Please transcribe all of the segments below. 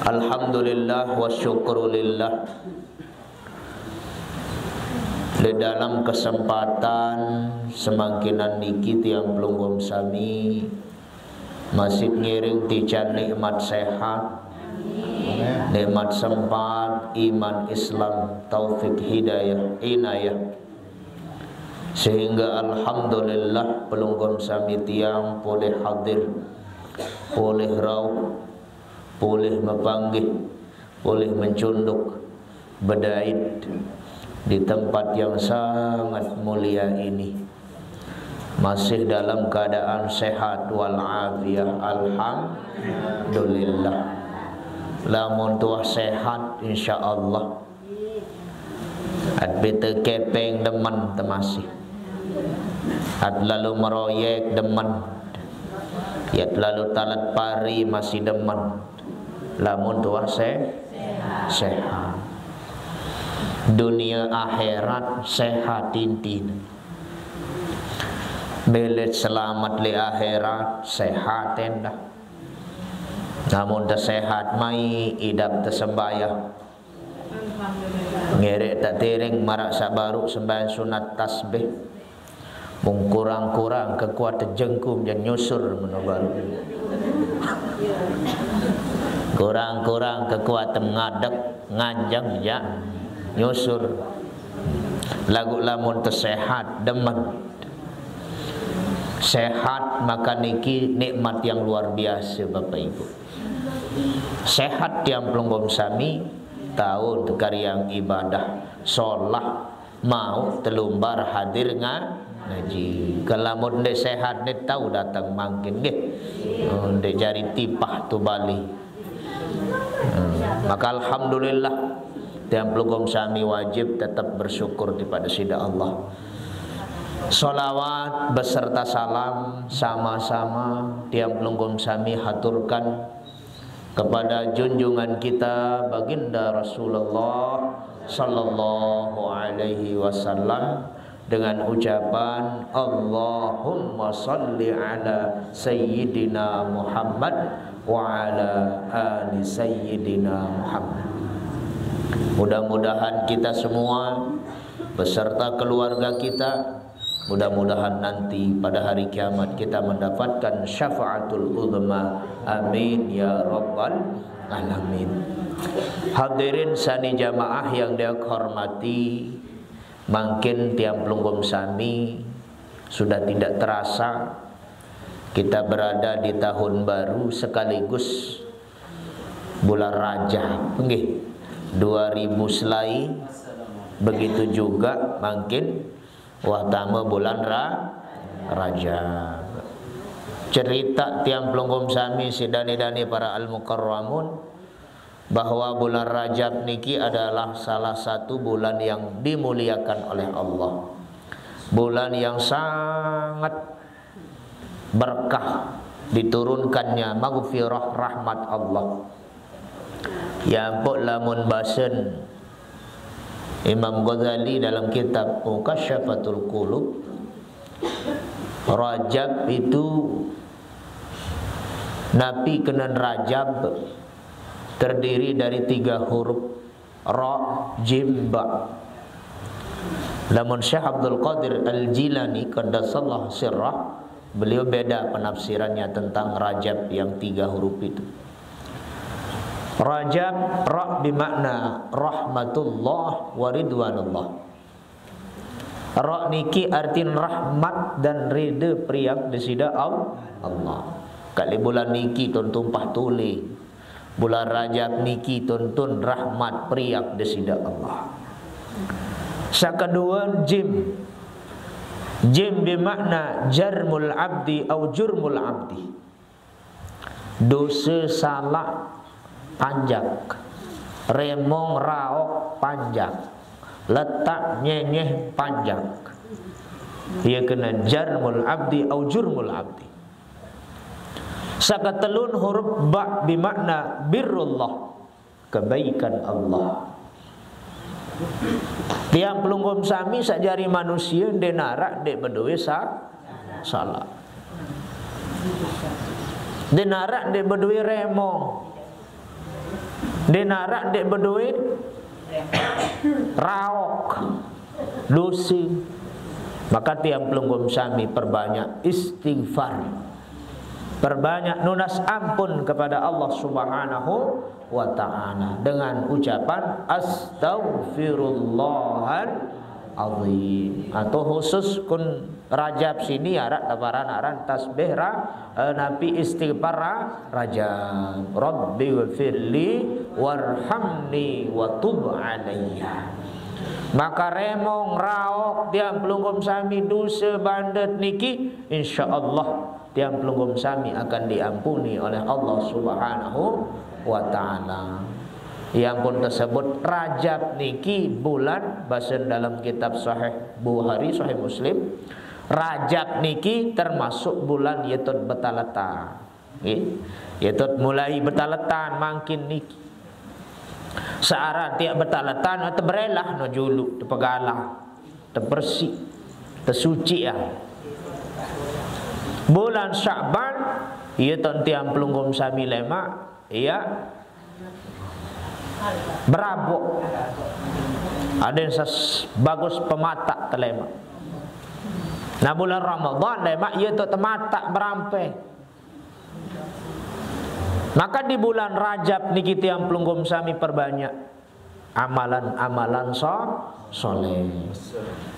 Alhamdulillah wa syukurulillah. Di dalam kesempatan semangkinan niki tiang pelunggum sami masih ngiring tijan nikmat sehat, nikmat sempat, iman Islam, taufik hidayah, inayah, sehingga alhamdulillah pelunggum sami tiang boleh hadir, boleh rauh, boleh mepanggih, boleh mencunduk berdait di tempat yang sangat mulia ini, masih dalam keadaan sehat walafiat, alhamdulillah. Lamun tuah sehat insyaallah at bete kepeng demen temasih, at lalu meroyek demen, yat lalu talat pari masih demen. Lamun tuah sehat, dunia akhirat sehat tintin, belet selamat li akhirat sehat endah. Namun dah sehat mai idap tersembayah, ngerek tak tereng marak sabaru sembahyang sunat tasbih, mung kurang-kurang kekuatan jengkum dan nyusur menabaru, kurang-kurang kekuatan ngadek nganjang ya nyusur. Lagu lamun tersehat demen sehat, maka niki nikmat yang luar biasa Bapak Ibu. Sehat tiang pelunggum sami tahu tekariang ibadah solah mau telumbar hadir ngaji. Kalau de sehat de tahu datang mangkin ge de jari tipah tu bali. Maka alhamdulillah tiang pelunggum sami wajib tetap bersyukur kepada sida Allah. Salawat beserta salam sama-sama tiang pelunggum sami haturkan kepada junjungan kita baginda Rasulullah sallallahu alaihi wasallam dengan ucapan Allahumma salli ala sayyidina Muhammad wa ala ali sayyidina Muhammad. Mudah-mudahan kita semua beserta keluarga kita, mudah-mudahan nanti pada hari kiamat kita mendapatkan syafaatul uzma. Amin ya rabbal alamin. Hadirin sani jamaah yang dia hormati, makin tiang pelunggum sami sudah tidak terasa kita berada di tahun baru sekaligus bulan Rajab, nggih 2000 selai. Begitu juga makin wahtama bulan Rajab. Cerita tiang pelunggum sami sidani-dani para al-mukarramun bahwa bulan Rajab niki adalah salah satu bulan yang dimuliakan oleh Allah, bulan yang sangat berkah diturunkannya maghfirah rahmat Allah. Ya ampun lamun basen Imam Ghazali dalam kitab Mukasyafatul Qulub, Rajab itu Nabi kenan Rajab terdiri dari 3 huruf Ra, Jim, Ba. Lamun Syekh Abdul Qadir Al-Jilani qaddasallahu sirrah, beliau beda penafsirannya tentang Rajab yang 3 huruf itu. Rajab ra bimakna rahmatullah wa ridwanullah. Ra niki artin rahmat dan ridha priak desida Allah. Kali bulan niki tun tumpah tuli, bulan Rajab niki tuntun rahmat priak desida Allah. Sakadua jim. Jim bimakna jarmul abdi au jurmul abdi. Dosa salah panjang, remong raok panjang, letak nyenyeh panjang. Ia kena jarmul abdi au jurmul abdi. Sakatelun huruf ba bimakna birrullah, kebaikan Allah. Tiang pelunggum sami sakjari manusia denarak dek berdoa salah. Denarak dek berdoa remong. Dia narak dek berduit raok dosa. Maka tiang pelunggum sami perbanyak istighfar, perbanyak nunas ampun kepada Allah Subhanahu wa ta'ala dengan ucapan astaghfirullahal azim. Atau khusus kun Rajab sini arat tabaran tasbih nabi istighfar Rajab. Rabbi ghfirli warhamni wa tub alayya. Maka remong raok tiang pelunggum sami dosa bandet niki, insyaallah tiang pelunggum sami akan diampuni oleh Allah Subhanahu wa ta'ala. Yang pun tersebut Rajab niki bulan bahasa dalam kitab Sahih Bukhari, Sahih Muslim, Rajab niki termasuk bulan yaitu betalatan. Yaitu mulai betalatan makin niki. Searah tiap betalatan atau berelah no juluk terpegalah, terbersih, tersuci ya. Bulan Sya'ban yaitu tiang pelunggum sami lemak ya berabuk. Ada yang bagus pematak telemak. Nah bulan Ramadan lemak ia tu tematak berampai. Maka di bulan Rajab ni kita yang pelunggum sami perbanyak amalan-amalan soleh.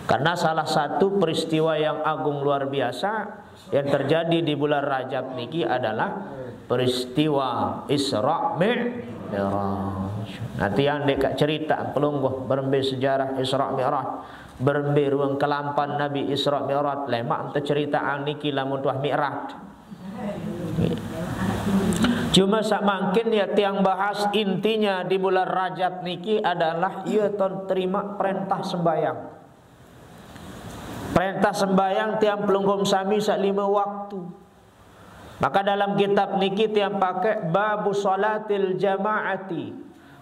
Karena salah satu peristiwa yang agung luar biasa yang terjadi di bulan Rajab niki adalah peristiwa Isra' Mi'raj. Nanti yang dekat cerita pelungguh berembe sejarah Isra' Mi'raj, berembe ruang kelampan Nabi Isra' Mi'raj lemak untuk cerita niki lamun tuah Mi'raj. Cuma sak mungkin ya tiang bahas intinya di bulan Rajab niki adalah ia terima perintah sembahyang. Perintah sembahyang tiang pelunggum sami sak 5 waktu. Maka dalam kitab niki tiang pakai babu salatil jama'ati.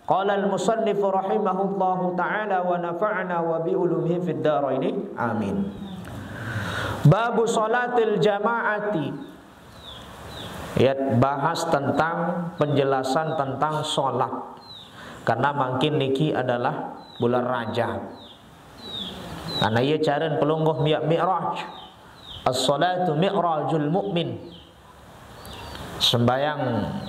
Qala al-musannif rahimahullahu ta'ala wa nafa'na wa bi ulumihi fid dharaini. Amin. Babu salatil jama'ati. Ya, bahas tentang penjelasan tentang solat. Karena makin niki adalah bulan Rajab. Karena ia cara pelungguh mi'raj. As-salatu mi'rajul mu'min. Sembayang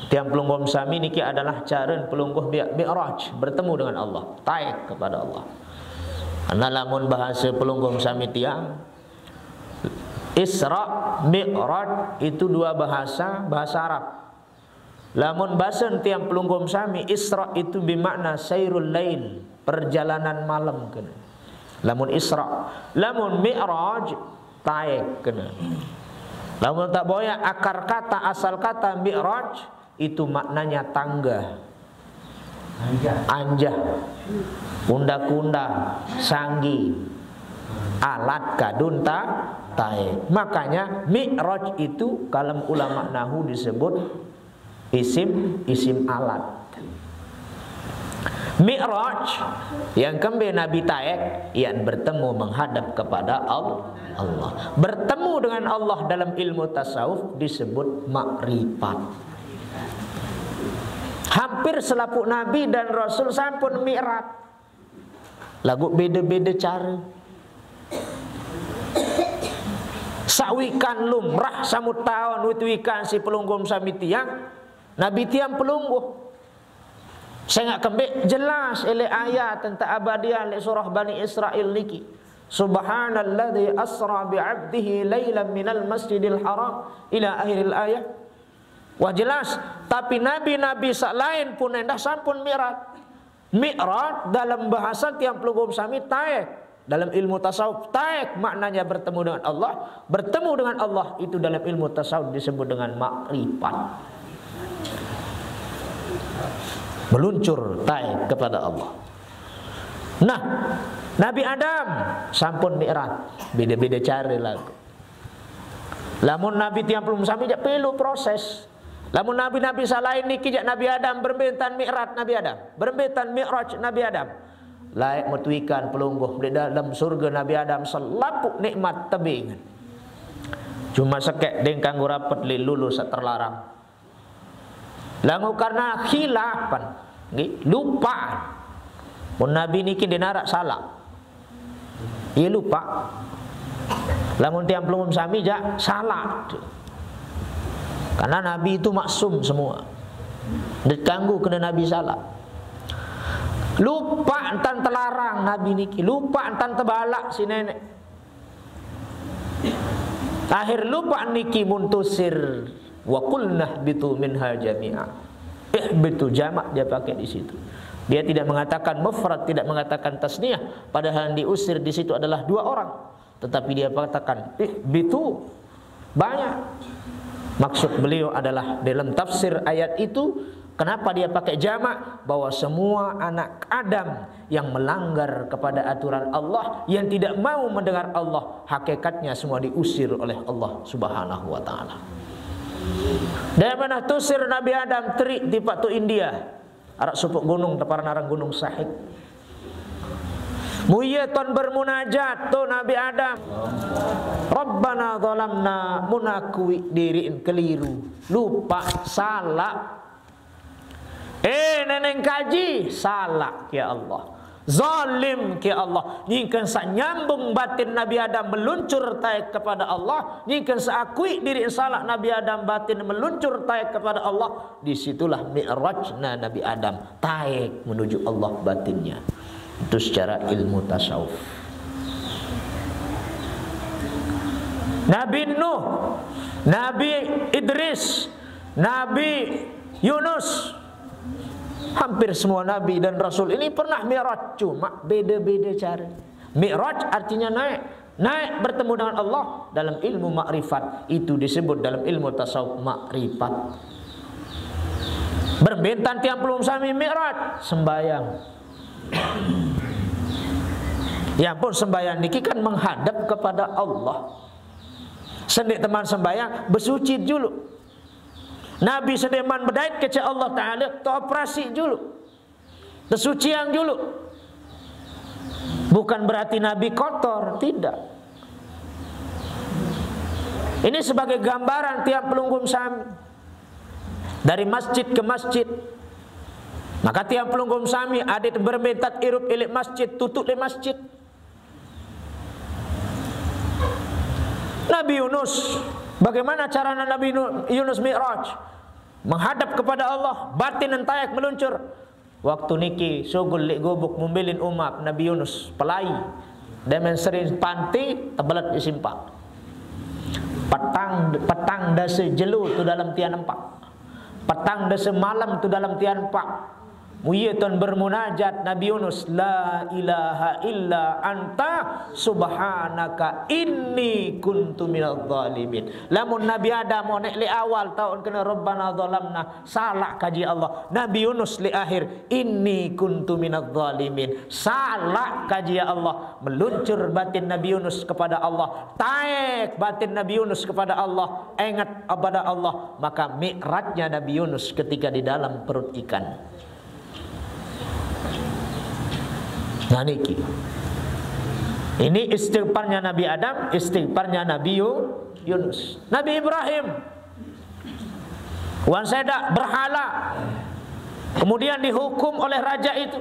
tiang pelungguh sami niki adalah cara pelungguh mi'raj, bertemu dengan Allah, taik kepada Allah. Karena lamun bahasa pelungguh sami tiang Isra' Mi'raj itu dua bahasa Arab. Lamun bahasa tiang pelunggum sami Isra' itu bermakna sayrul lail, perjalanan malam kena. Lamun Isra', lamun Mi'raj taik kena. Lamun tak boya akar kata asal kata Mi'raj itu maknanya tangga. Anjah. Kunda-kunda, sanggi, alat kadunta taik. Makanya Mi'raj itu kalam ulama nahu disebut isim alat. Mi'raj yang kembali Nabi taik yang bertemu menghadap kepada Allah. Bertemu dengan Allah dalam ilmu tasawuf disebut makrifat. Hampir selaput Nabi dan Rasul sampun Mi'raj. Lagu beda-beda cara. Sakwikan lumrah samut tahun witwikan si pelunggum sami tiang Nabi tiang pelungguh. Saya nak kembali jelas oleh ayat tentang abadian di surah Bani Israel niki. Subhanalladzi asra bi'abdihi lailan minal masjidil haram ila akhiril ayat. Wah jelas, tapi nabi-nabi lain pun hendak sampun Mi'raj. Mi'raj dalam bahasa tiang pelunggum sami taik. Dalam ilmu tasawuf taik maknanya bertemu dengan Allah. Bertemu dengan Allah itu dalam ilmu tasawuf disebut dengan makrifat. Meluncur taik kepada Allah. Nah, Nabi Adam sampun Mi'raj. Beda-beda cara lagu. Lamun Nabi tiang pelunggum sami jak perlu proses. Lamun nabi-nabi salain niki jak Nabi Adam berbentan Mi'raj Nabi Adam. Berbentan Mi'raj Nabi Adam. Layak metuikan pelungguh di dalam surga Nabi Adam selapuk nikmat tebing. Cuma sekek dengkang rapat li lulus terlarang. Lalu karena khilafan lupa. Pun Nabi niki dinarak salah. Ia lupa. Lamun tiang pelumum sami jak salah. Karena Nabi itu maksum semua. Diganggu kena Nabi salah. Lupa entan telarang Nabi niki, lupa entan tebalak si nenek. Akhir lupa niki muntusir wa qulna bitu minha jami'a. Bitu jamak dia pakai di situ. Dia tidak mengatakan mufrad, tidak mengatakan tasniyah, padahal yang diusir di situ adalah 2 orang. Tetapi dia katakan bitu banyak. Maksud beliau adalah dalam tafsir ayat itu, kenapa dia pakai jamak? Bahwa semua anak Adam yang melanggar kepada aturan Allah, yang tidak mau mendengar Allah, hakikatnya semua diusir oleh Allah Subhanahu wa taala. Dan mana tusir Nabi Adam terik di Patu India, arak supuk gunung tepar narang gunung Sahik. Muyeton bermunajat tu Nabi Adam. Rabbana zalamna, munakui diriin keliru, lupa, salah. Neneng kaji salah ya Allah, zalim ya Allah. Nyingkan sa nyambung batin Nabi Adam meluncur taik kepada Allah. Nyingkan sa akui diri salah Nabi Adam batin meluncur taik kepada Allah. Disitulah mi'rajna Nabi Adam taik menuju Allah batinnya. Itu secara ilmu tasawuf. Nabi Nuh, Nabi Idris, Nabi Yunus, hampir semua Nabi dan Rasul ini pernah mi'raj, cuma beda-beda cara. Mi'raj artinya naik, naik bertemu dengan Allah dalam ilmu makrifat. Itu disebut dalam ilmu tasawuf makrifat. Berbentan tiap belum sami mi'raj, sembayang. Ya pun sembahyang niki kan menghadap kepada Allah. Sendik teman sembahyang bersuci dulu. Nabi sedeman berdait ke Allah Ta'ala, operasi dulu, bersucian dulu. Bukan berarti Nabi kotor, tidak. Ini sebagai gambaran tiap pelunggum sami dari masjid ke masjid. Maka tiap pelunggum sami adik berbentat irup ilik masjid, tutup di masjid. Nabi Yunus, bagaimana cara Nabi Yunus mi'raj? Menghadap kepada Allah, batin dan tayak meluncur. Waktu niki sugul lik gubuk membilin umat Nabi Yunus pelai. Demen sering panti tebelat disimpak. Petang dase jelu tu dalam tian empak. Petang dase malam tu dalam tian empak. Muyeton bermunajat Nabi Yunus, la ilaha illa anta subhanaka inni kuntu minadh dhalimin. Lamun Nabi Adam onek li awal tahun kena rabbana zalamna, salah kaji Allah. Nabi Yunus li akhir inni kuntu minadh dhalimin, salah kaji Allah. Meluncur batin Nabi Yunus kepada Allah, taek batin Nabi Yunus kepada Allah, ingat kepada Allah. Maka mi'rajnya Nabi Yunus ketika di dalam perut ikan. Nah niki, ini istighfarnya Nabi Adam, istighfarnya Nabi Yunus. Nabi Ibrahim, wan sedak berhala, kemudian dihukum oleh raja itu,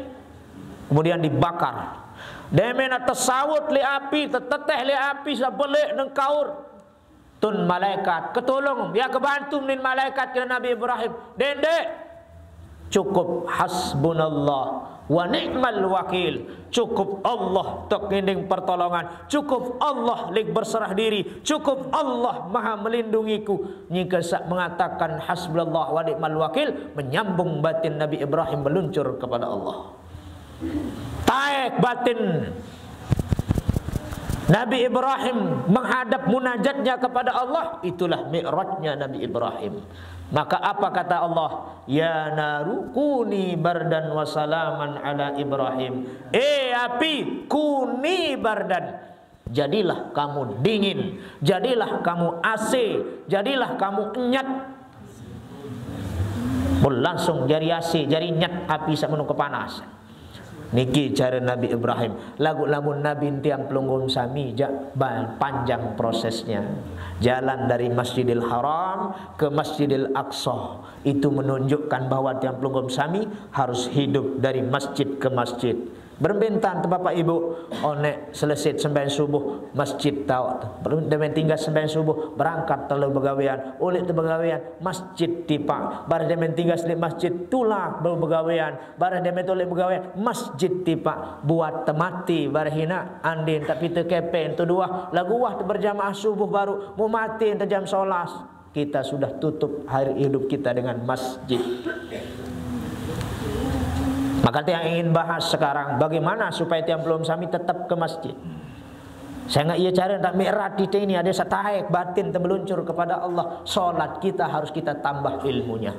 kemudian dibakar. Demena tersawut li api, teteteh li api sabelek nengkaur. Tun malaikat ketolong, dia kebantu min malaikat ke Nabi Ibrahim. Dendek, cukup hasbunallah wa ni'mal wakil. Cukup Allah tok nginding pertolongan, cukup Allah lik berserah diri, cukup Allah maha melindungiku. Nyika sak mengatakan hasbunallah wa ni'mal wakil, menyambung batin Nabi Ibrahim meluncur kepada Allah. Taek batin Nabi Ibrahim menghadap munajatnya kepada Allah. Itulah mi'rajnya Nabi Ibrahim. Maka apa kata Allah? Ya naru kuni bardan wa salaman ala Ibrahim. Api, kuni bardan, jadilah kamu dingin, jadilah kamu AC, jadilah kamu nyat. Langsung jari AC, jari nyat api sak menung kepanasan. Niki cara Nabi Ibrahim. Lagu lamun Nabi tiang pelunggum sami panjang prosesnya. Jalan dari Masjidil Haram ke Masjidil Aqsa. Itu menunjukkan bahwa tiang pelunggum sami harus hidup dari masjid ke masjid. Berbentan tu Bapak Ibu, onek selesai sembahyang subuh masjid tahu. Demen tinggal sembahyang subuh berangkat terlalu begawean, oleh tu begawean masjid tipak. Barang demen tinggal selip masjid tulak begawean, barang demen tolek begawean masjid tipak. Buat temati barhina andin tapi terkepen tu dua lagu wah tu berjamaah subuh baru mau mati tu jam 11. Kita sudah tutup hari hidup kita dengan masjid. Maka yang ingin bahas sekarang bagaimana supaya tiang pelunggum sami tetap ke masjid. Saya nggak iya cara tak mi'raj kita ini ada sataik batin termeluncur kepada Allah. Solat kita harus kita tambah ilmunya.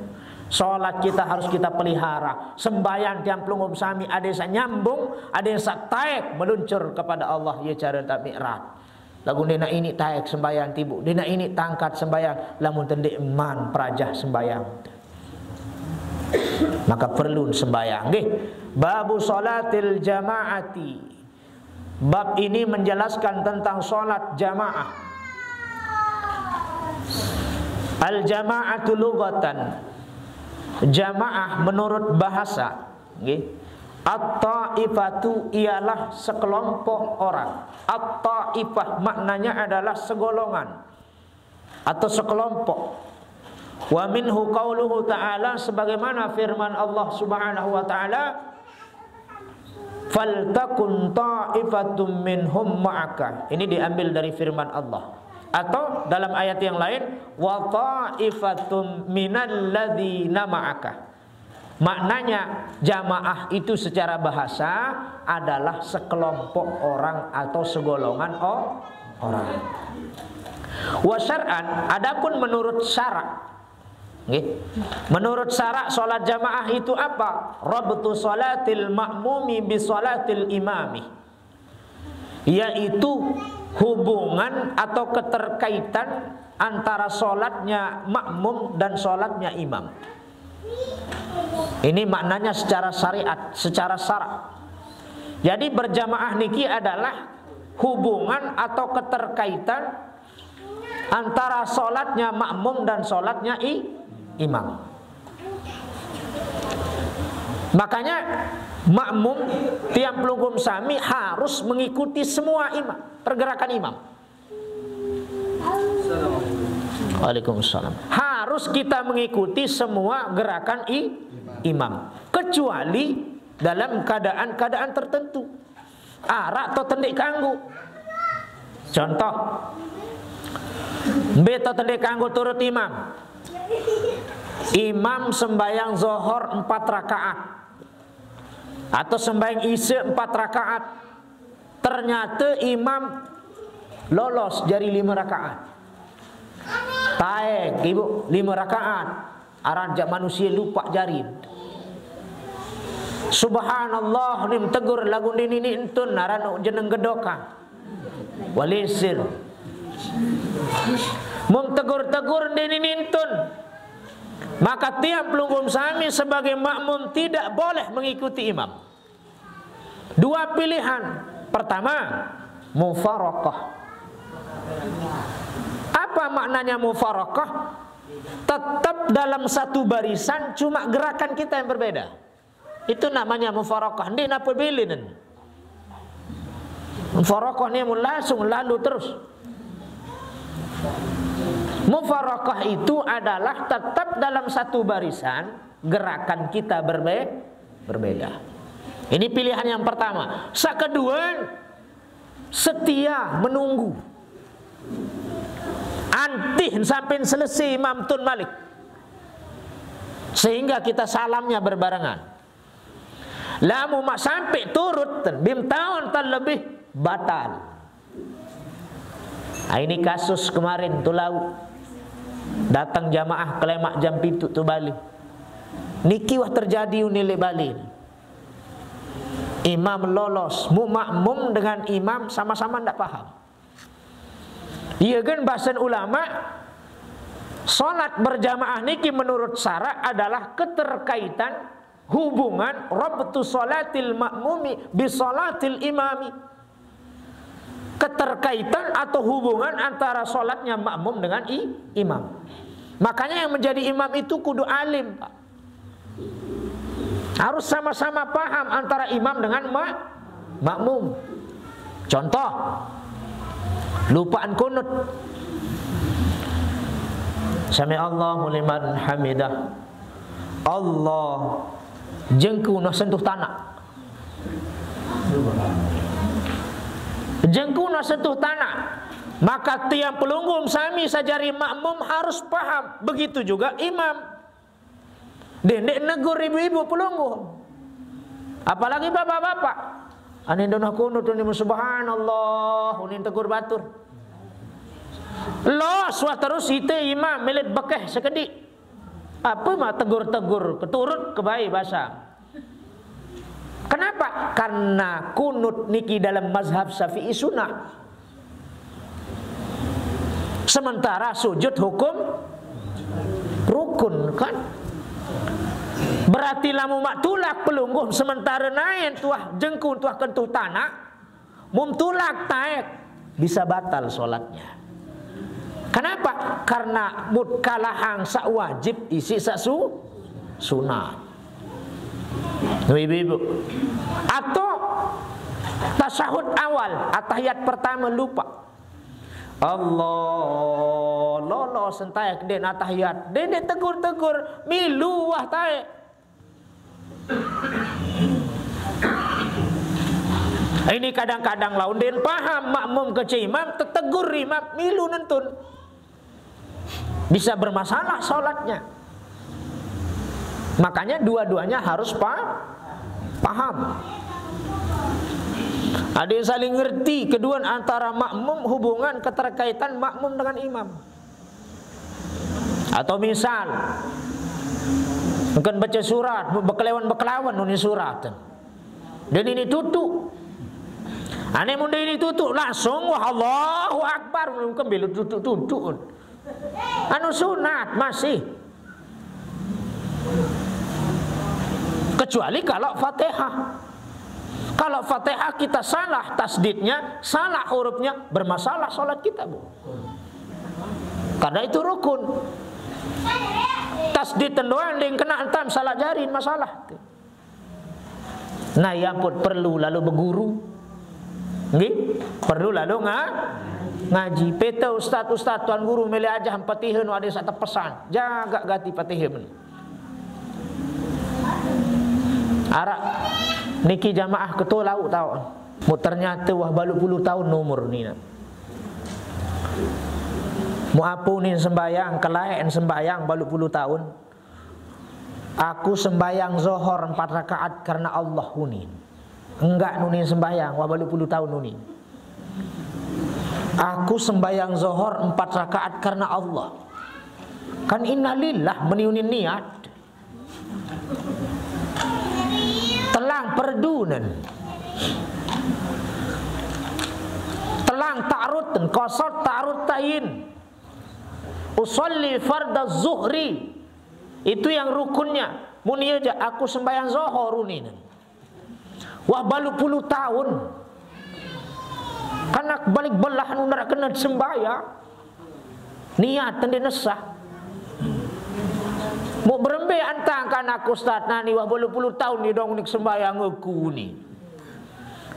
Solat kita harus kita pelihara. Sembahyang tiang pelunggum sami ada yang nyambung, ada yang sataik meluncur kepada Allah. Iya cara tak mi'raj. Lagu dina ini taik sembahyang tibu, dina ini tangkat sembahyang, lamun tendek man prajah sembahyang. Maka perlu sembahyang. Babu salatil jamaati. Bab ini menjelaskan tentang salat jamaah. Al jamaatu lughatan. Jamaah menurut bahasa. At-ta'ifatu ialah sekelompok orang. At-ta'ifah maknanya adalah segolongan atau sekelompok. Wa minhu qauluhu ta'ala, sebagaimana firman Allah Subhanahu wa ta'ala, faltakun ta'ifatum minhum ma'aka. Ini diambil dari firman Allah. Atau dalam ayat yang lain, wa ta'ifatum minal ladzina ma'aka. Maknanya jamaah itu secara bahasa adalah sekelompok orang atau segolongan orang. Wa syar'an, adapun menurut syarak, menurut syarak solat jamaah itu apa? Rabtu salatil ma'mumi bi salatil imami, yaitu hubungan atau keterkaitan antara solatnya makmum dan solatnya imam. Ini maknanya secara syariat, secara syarak. Jadi berjamaah niki adalah hubungan atau keterkaitan antara solatnya makmum dan solatnya imam. Makanya makmum tiang pelunggum sami harus mengikuti semua imam, pergerakan imam. Waalaikumsalam. Harus kita mengikuti semua gerakan imam, kecuali dalam keadaan-keadaan tertentu. Arak atau tendik kanggu. Contoh, beto tendik kanggu turut imam. Imam sembahyang zuhur 4 rakaat atau sembahyang isya 4 rakaat. Ternyata imam lolos jadi 5 rakaat. Taek ibu 5 rakaat. Aranjak manusia lupa jari. Subhanallah nim tegur lagu ini entun naran jeneng gedoka. Walisir. Mum tegur-tegur ini entun. Maka tiap pelunggum sami sebagai makmum tidak boleh mengikuti imam. 2 pilihan. Pertama, mufaraqah. Apa maknanya mufaraqah? Tetap dalam satu barisan, cuma gerakan kita yang berbeda. Itu namanya mufaraqah. Ini apa bilin? Mufaraqah ini langsung lalu terus. Mufaraqah itu adalah tetap dalam satu barisan, gerakan kita berbeda. Ini pilihan yang pertama. Kedua, setia menunggu. Antih sampai selesai imam tun malik. Sehingga kita salamnya berbarengan. Lamu mak sampai turut bim tahun terlebih batal. Ini kasus kemarin tulau. Datang jamaah kelemak jam pintu tu balik. Niki wah terjadi unile balik. Imam lolos, makmum dengan imam sama-sama ndak paham. Iya kan bahasan ulama, salat berjamaah niki menurut syarak adalah keterkaitan hubungan rabtu salatil ma'mumi bi salatil imami. Keterkaitan atau hubungan antara salatnya makmum dengan imam. Makanya yang menjadi imam itu kudu alim, Pak. Harus sama-sama paham antara imam dengan makmum. Contoh, lupaan kunut. Sami Allahu liman hamidah. Allah jengku nak sentuh tanah. Jengku nak sentuh tanah. Maka tiang pelunggum sami sajari makmum harus paham. Begitu juga imam. Dendek negur ibu-ibu pelunggum. Apalagi bapak-bapak. Anin donah kunut ini subhanallah, unin tegur batur. Los wah terus ite imam milit bekeh sekedik. Apa mah tegur-tegur keturut kebaik bahasa. Kenapa? Karena kunut niki dalam mazhab Syafi'i sunnah. Sementara sujud hukum rukun kan? Berarti lamu mak tulak pelungguh sementara naik tuah jengkun tuah kentuh tanah mum tulak taek bisa batal solatnya. Kenapa? Karena mutkalahang sak wajib isi sak sunat. Ibu-ibu. Atau tasyahud awal atahiyat pertama lupa. Allah lolos sentayak den atahiyat den tegur-tegur milu wah taek. Ini kadang-kadang laun den paham makmum kece imam tetegur imam milu nentun. Bisa bermasalah sholatnya. Makanya dua-duanya harus paham. Ada yang saling ngerti kedua antara makmum, hubungan keterkaitan makmum dengan imam. Atau misal mungkin baca surat bekelawan nulis surat dan ini tutup ane munda ini tutup langsung wah Allahu Akbar mungkin belu tutup anu sunat masih, kecuali kalau Fatihah. Kalau Fatihah kita salah tasdidnya, salah hurufnya, bermasalah sholat kita, Bu. Karena itu rukun. Tasdid tendoan yang kena entam salah jarin masalah. Nah, ya pun perlu lalu berguru. Nggih? Perlu lalu ngaji. Peta ustaz tuan guru mele aja Fatihah nu ada satu pesan. Jaga gati Fatihah. Arak niki jamaah ketua lauk tahu. Mu ternyata wah balu puluh tahun umur ni nak. Mu apunin sembayang kelaen sembayang balu puluh tahun. Aku sembayang zohor 4 rakaat karena Allah hunin. Enggak nunin sembayang wah balu puluh tahun nunin. Aku sembayang zohor 4 rakaat karena Allah. Kan innalillah meniunin niat. Telang perdunan, telang ta'rutun, qasad ta'rut tayin, usolli fardaz zuhri, itu yang rukunnya. Muni aja aku sembahyang zuhur ini. Wah balu puluh tahun, karena balik belah nundar kena sembahyang, niat tende nesah. Mau berembe antang kan aku ustaz nani wah puluh tahun ni dong nik sembayang aku ni.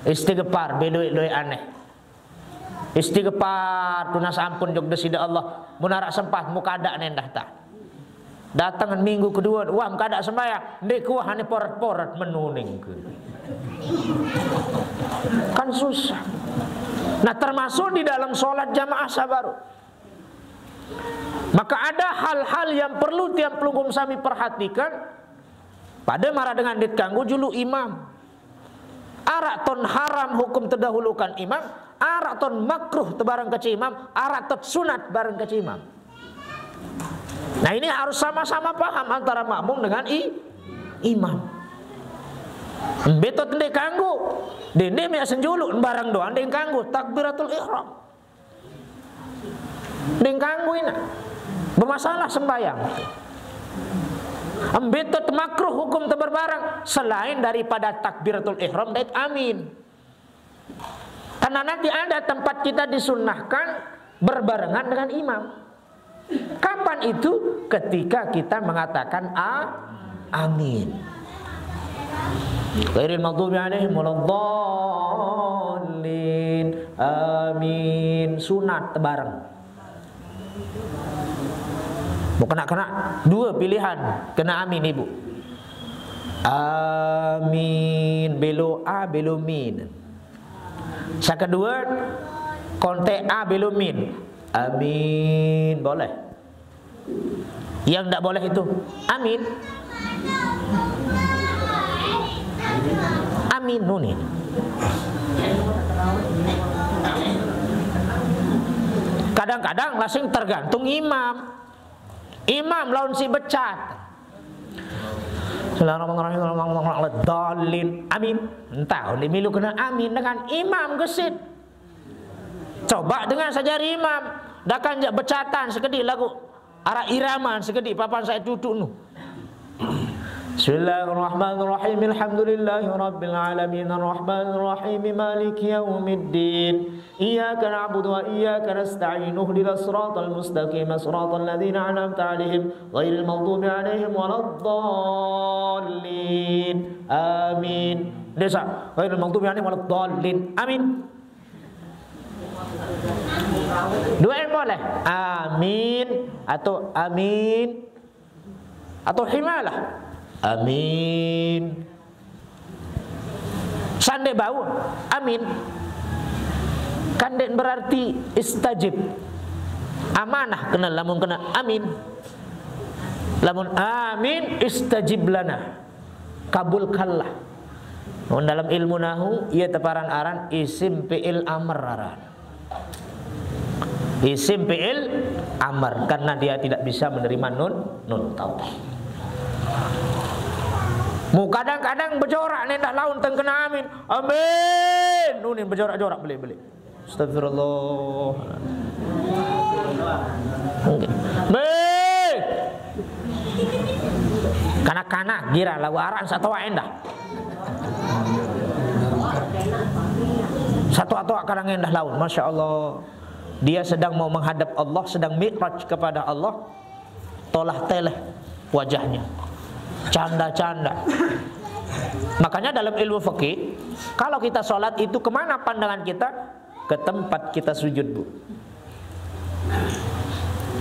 Istighfar bedoi aneh. Istighfar tunas ampun jog desida Allah. Munarak sempat muka ada nendah tak. Datangan minggu kedua wah muka ada sembayang. Ndek wah ni porat-porat menuning ke. Kan susah. Nah termasuk di dalam sholat jamaah sabaru. Maka ada hal-hal yang perlu tiap pelunggung sami perhatikan. Pada marah dengan ditganggu julu imam. Arak ton haram hukum terdahulukan imam. Arak ton makruh tebarang kece imam. Arak ton sunat bareng kece imam. Nah ini harus sama-sama paham antara makmum dengan imam. Betot ndek kanggu. Dene me senjulu barang doang ndek kanggu takbiratul ihram. Ndek kanggu ini. Bermasalah sembahyang. Ambetut makruh hukum terbarang selain daripada takbiratul ihram dan amin. Karena nanti ada tempat kita disunnahkan berbarengan dengan imam. Kapan itu? Ketika kita mengatakan amin. Ghairil maghdubi alaihim waladdallin. Amin. Sunat bareng. Mau kena dua pilihan, kena amin ibu. Amin belo a belo min. Yang kedua kontek a belo min. Amin boleh. Yang tidak boleh itu amin. Amin nunin. Kadang-kadang langsung tergantung imam. Imam lawan si becat. Bismillahirrahmanirrahim. Amin. Entah di milu kena amin dengan imam gesit. Coba dengan sajari imam. Dakan jak becatan sekedik lagu arah iraman sekedik papan saya duduk nu. Bismillahirrahmanirrahim. Alhamdulillahirabbil alamin arrahmanirrahim maliki yaumiddin. Iyyaka na'budu wa iyyaka nasta'in. Ihdinas siratal mustaqim siratal ladzina an'amta 'alaihim ghairil maghdubi 'alaihim waladdallin. Amin. Desa ghairil maghdubi 'alaihim waladdallin. Amin. Dua yang boleh. Amin atau amin atau himalah. Amin. Sande bau amin. Kanden berarti istajib. Amanah kena lamun kena amin. Lamun amin istajib lana. Kabulkanlah. Dalam ilmu nahu ia teparan aran isim fi'il amr aran. Isim fi'il amr karena dia tidak bisa menerima nun taukid. Mu kadang-kadang berjorak nendah laun teng kena amin. Amin. Nunin berjorak-jorak beli-beli. Astagfirullah. Amin. Kanak-kanak gira lagu aran satu endah. Satu atau kadang endah laun. Masya Allah. Dia sedang mau menghadap Allah, sedang mi'raj kepada Allah. Tolah teleh wajahnya. Canda-canda. Makanya dalam ilmu fikih, kalau kita sholat itu kemana pandangan kita? Ke tempat kita sujud, bu.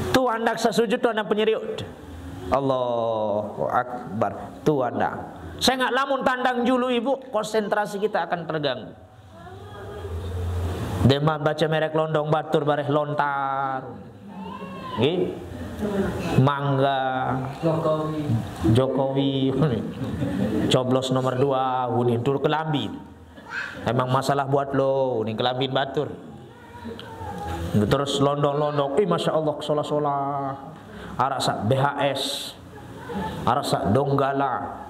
Tuh anda sujud, tuh anda penyeriut. Allahu Akbar. Tuh anda. Saya nggak lamun tandang julu ibu, konsentrasi kita akan terganggu. Demam baca merek londong batur bareh lontar. Gitu. Mangga Jokowi coblos nomor 2 ini tur kelambin. Emang masalah buat lo ini kelambin batur. Terus londong-londong, masya Allah solah-solah. Arasa BHS, arasa Donggala,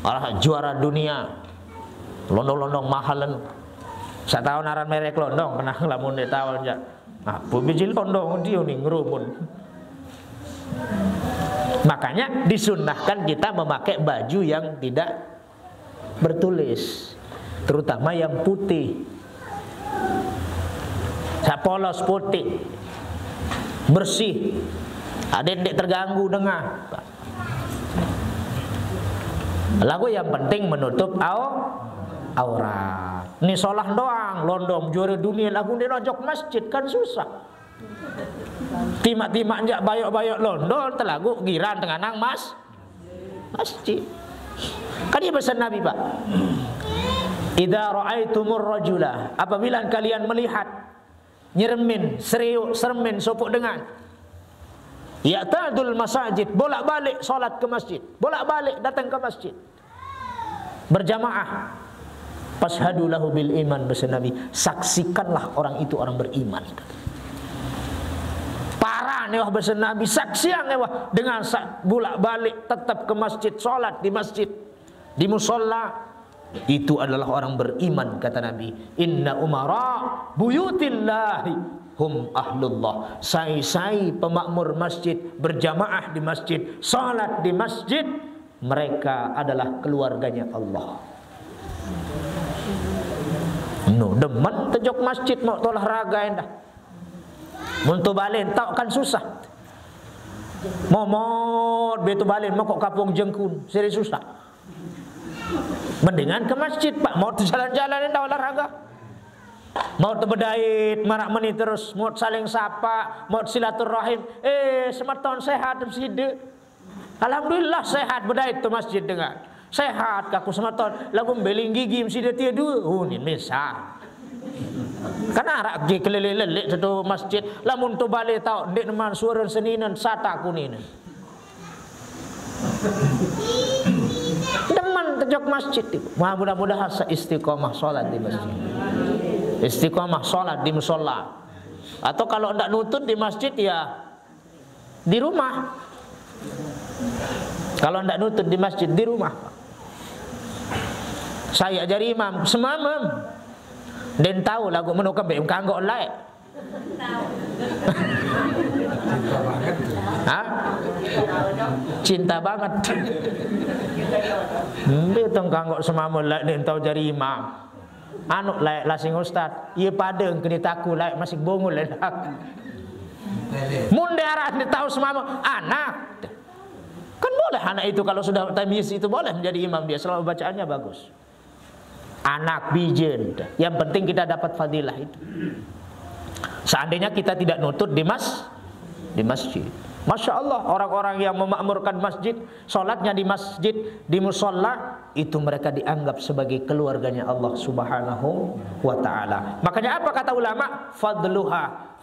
arasa juara dunia. Londong-londong mahalan. Saya tahu naran merek londong kena lamun dia tahu aja. Nah, bubijil londong dia nih ngerumun. Makanya disunnahkan kita memakai baju yang tidak bertulis, terutama yang putih. Polos putih, bersih, ada yang tidak terganggu dengar. Lagu yang penting menutup aurat. Ini sholah doang, londong juara dunia lagu di rojok masjid kan susah. Timak-timak jak bayok-bayok london telagu giran tengah nang masjid. Kan dia pesan Nabi, Pak. Idza ra'aitumur rajula, apabila kalian melihat nyeremin, seriuk, sermin, sopuk dengan ya'tadul masajid, bolak-balik salat ke masjid, bolak-balik datang ke masjid berjamaah, fashhadu lahu bil iman, pesan Nabi, saksikanlah orang itu orang beriman. Parah nih wah pesan Nabi, saksian nih wah dengan bolak-balik tetap ke masjid, salat di masjid, di musola. Itu adalah orang beriman, kata Nabi. Inna umara buyutillahi hum ahlullah. Sai-sai pemakmur masjid, berjamaah di masjid, salat di masjid, mereka adalah keluarganya Allah. No, demen tejok masjid mau olahraga endah. Untuk balen tak kan susah. Momot betu balen mau kok kapung jengkun, seri susah. Mendingan ke masjid, Pak. Mau jalan-jalan endah olahraga. Mau tebedait marak meni terus, mau saling sapa, mau silaturahim. Semeton sehat sida. Alhamdulillah sehat bedait tu masjid dengar. Sehat kaku semeton lagu beling gigi mesti dia tiada. Oh ni misal. Kan arak gi kelele-lele satu masjid lamun tu balik tau dek neman suara seninan sata kunin. Deman tejok masjid itu. Mudah-mudahan istiqomah salat di masjid. Istiqomah salat di musholla. Atau kalau ndak nutut di masjid ya di rumah. Kalau ndak nutut di masjid di rumah. Saya jadi imam semamam. Dan tahu lagu menukam be kanggok lain. Hah? Cinta banget. Betong kanggok semamam lain dan tahu jadi imam. Anu lain lasing ustad. Ia pada kena taku lain masih bongol lain. Mun daerah ni tahu semamam anak. Kan boleh anak itu kalau sudah tamyiz itu boleh menjadi imam dia selama bacaannya bagus. Anak bijen, yang penting kita dapat fadilah itu. Seandainya kita tidak nutut di masjid. Masya Allah, orang-orang yang memakmurkan masjid, sholatnya di masjid, di musola, itu mereka dianggap sebagai keluarganya Allah Subhanahu wa ta'ala. Makanya apa kata ulama? Fadluha,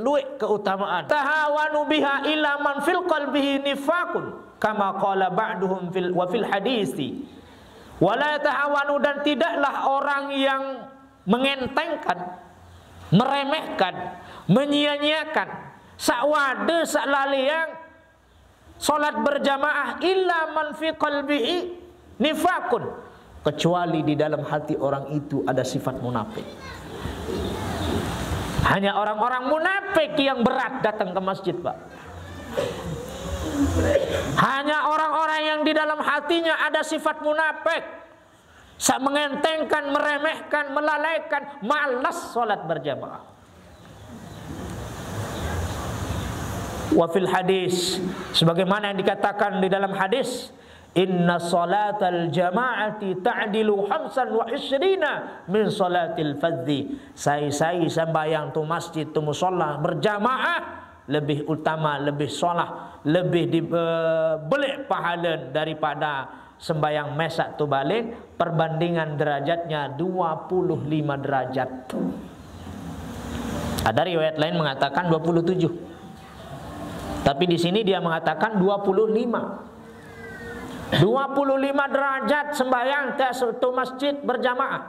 luik keutamaan. Tahawanu biha ila man fil qalbihi nifakun, kama qala ba'duhum wa fil hadisi. Wala tahawanu, dan tidaklah orang yang mengentengkan, meremehkan, menyia-nyiakan, sakwade saklaliang salat berjamaah illa man fi qalbihi nifakun, kecuali di dalam hati orang itu ada sifat munafik. Hanya orang-orang munafik yang berat datang ke masjid, Pak. Hanya orang-orang yang di dalam hatinya ada sifat munafik, mengentengkan, meremehkan, melalaikan, malas salat berjamaah. Wa fil hadis, sebagaimana yang dikatakan di dalam hadis, inna salatal jama'ati ta'dilu 25 min salatil fadhi. Sai sembahyang tu masjid tu musalla berjamaah lebih utama, lebih solah, lebih belik pahala daripada sembahyang mesak tu balik. Perbandingan derajatnya 25 derajat. Ada riwayat lain mengatakan 27. Tapi di sini dia mengatakan 25. 25 derajat sembahyang tu masjid berjamaah,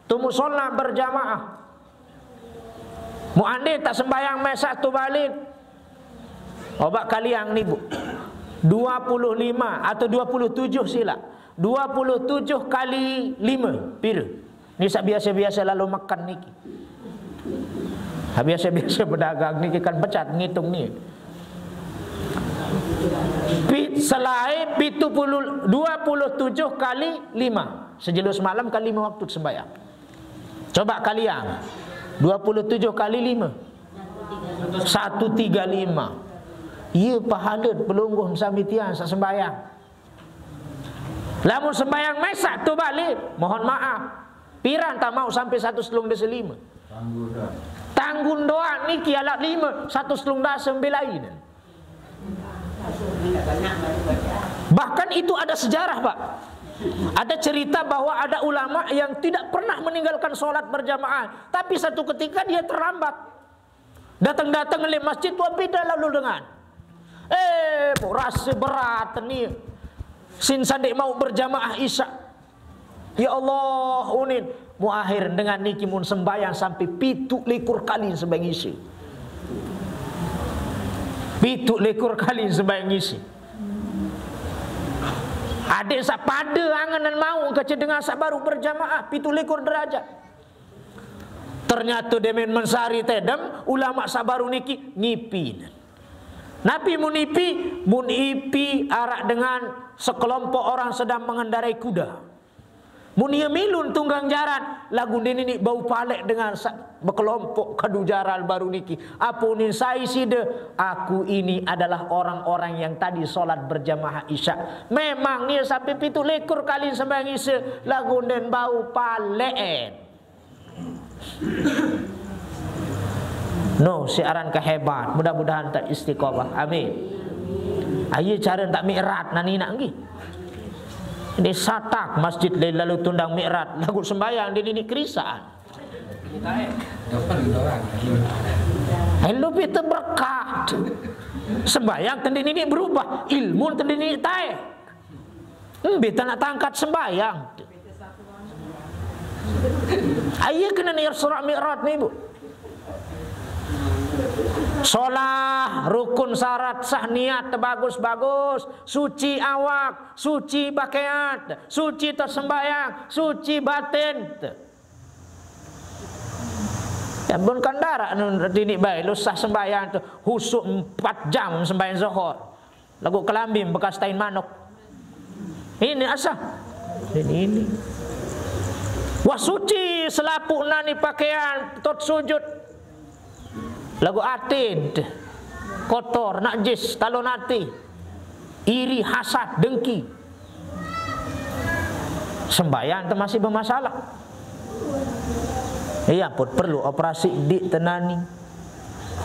tu musola berjamaah. Mu'andi tak sembahyang mesak tu balik. Obat kalian ni bu 25 atau 27 sila. 27 kali 5 pira. Ni sak biasa-biasa lalu makan niki. Biasa-biasa berdagang niki kan pecat ngitung ni. Selain 27 kali 5 sejelus malam kali 5 waktu sembahyang. Coba kalian 27 kali 5 135. Ia pahala pelungguh samitian sak sembahyang. Lamun sembahyang mesak tu balik, mohon maaf, piran tak mau sampai 1 selung desa 5. Tanggung doa niki alat 5 1 selung dasa lain. Bahkan itu ada sejarah, Pak. Ada cerita bahwa ada ulama yang tidak pernah meninggalkan sholat berjamaah, tapi satu ketika dia terlambat. Datang-datang ke masjid tuan beda lalu dengan rasa berat ni. Sin sandik mau berjamaah isya. Ya Allah, unin mu akhir dengan niki mun sembahyang sampai 17 kali sembahyang isi. 17 kali sembahyang isi. Adik sak pada anganan mau kece dengan sak baru berjamaah 17 derajat. Ternyata demen mensari tedem ulama sabaru niki ngipi. Nabi munipi arak dengan sekelompok orang sedang mengendarai kuda. Munia milun tunggang jaran lagu ini bau palek dengan berkelompok kadu jaral baru niki. Apunin saya sida, aku ini adalah orang-orang yang tadi solat berjamaah isya. Memang ni sampai 7 lekor kali sembahyang isya lagu den bau palek. No, siaran kehebat. Mudah-mudahan tak istiqomah. Amin. Ayo cara tak mi'rat nani nak ngi. Ini satak masjid lalu tundang mi'rat lagu sembahyang ini kerisaan. Hello kita berkat. Sembahyang tendini ini berubah, ilmu tendini tae. Beta nak tangkat sembahyang. Ayo kena ni surat mi'rat ni bu. Solah rukun syarat sah niat bagus-bagus, suci awak, suci pakaian, suci tersembahyang, suci batin. Ya pun kandara dini baik lu sah sembahyang tu husuk 4 jam sembahyang zuhur. Lagu kelambim bekas tain manuk. Ini asah. Ini. Wah suci selapuk nani pakaian tot sujud. Lagu atid kotor, najis, talon hati, iri, hasad, dengki. Sembahyang itu masih bermasalah. Iya pun perlu operasi di tenani.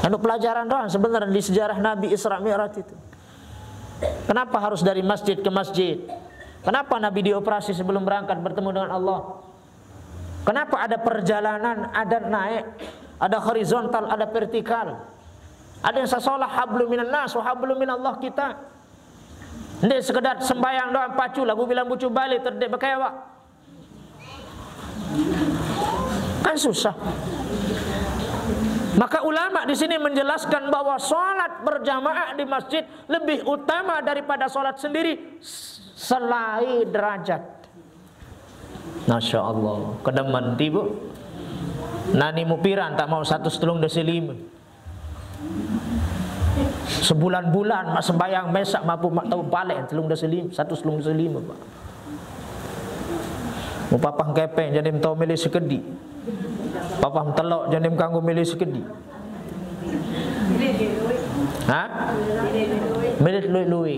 Anu pelajaran doang sebenarnya di sejarah Nabi Isra Mi'raj itu. Kenapa harus dari masjid ke masjid? Kenapa Nabi dioperasi sebelum berangkat bertemu dengan Allah? Kenapa ada perjalanan, ada naik, ada horizontal, ada vertikal. Ada yang sasolah hablum minan nas wa hablum minallah kita. Ini sekedar sembahyang doang pacu lagu bilang bucu balik terdek bekewak. Kan susah. Maka ulama di sini menjelaskan bahwa sholat berjamaah di masjid lebih utama daripada sholat sendiri selain derajat. Masya Allah, kedeman tibu. Nani mupiran tak mau 1,5 desilim. Sebulan-bulan mak sembayang mesak mampu mak tahu balik 3 desilim, 1,5 desilim pak. Mu papah kepeng jadi tahu milih sekedi. Papah telok jadi kanggo milih sekedi. Ha? Milih lui-lui.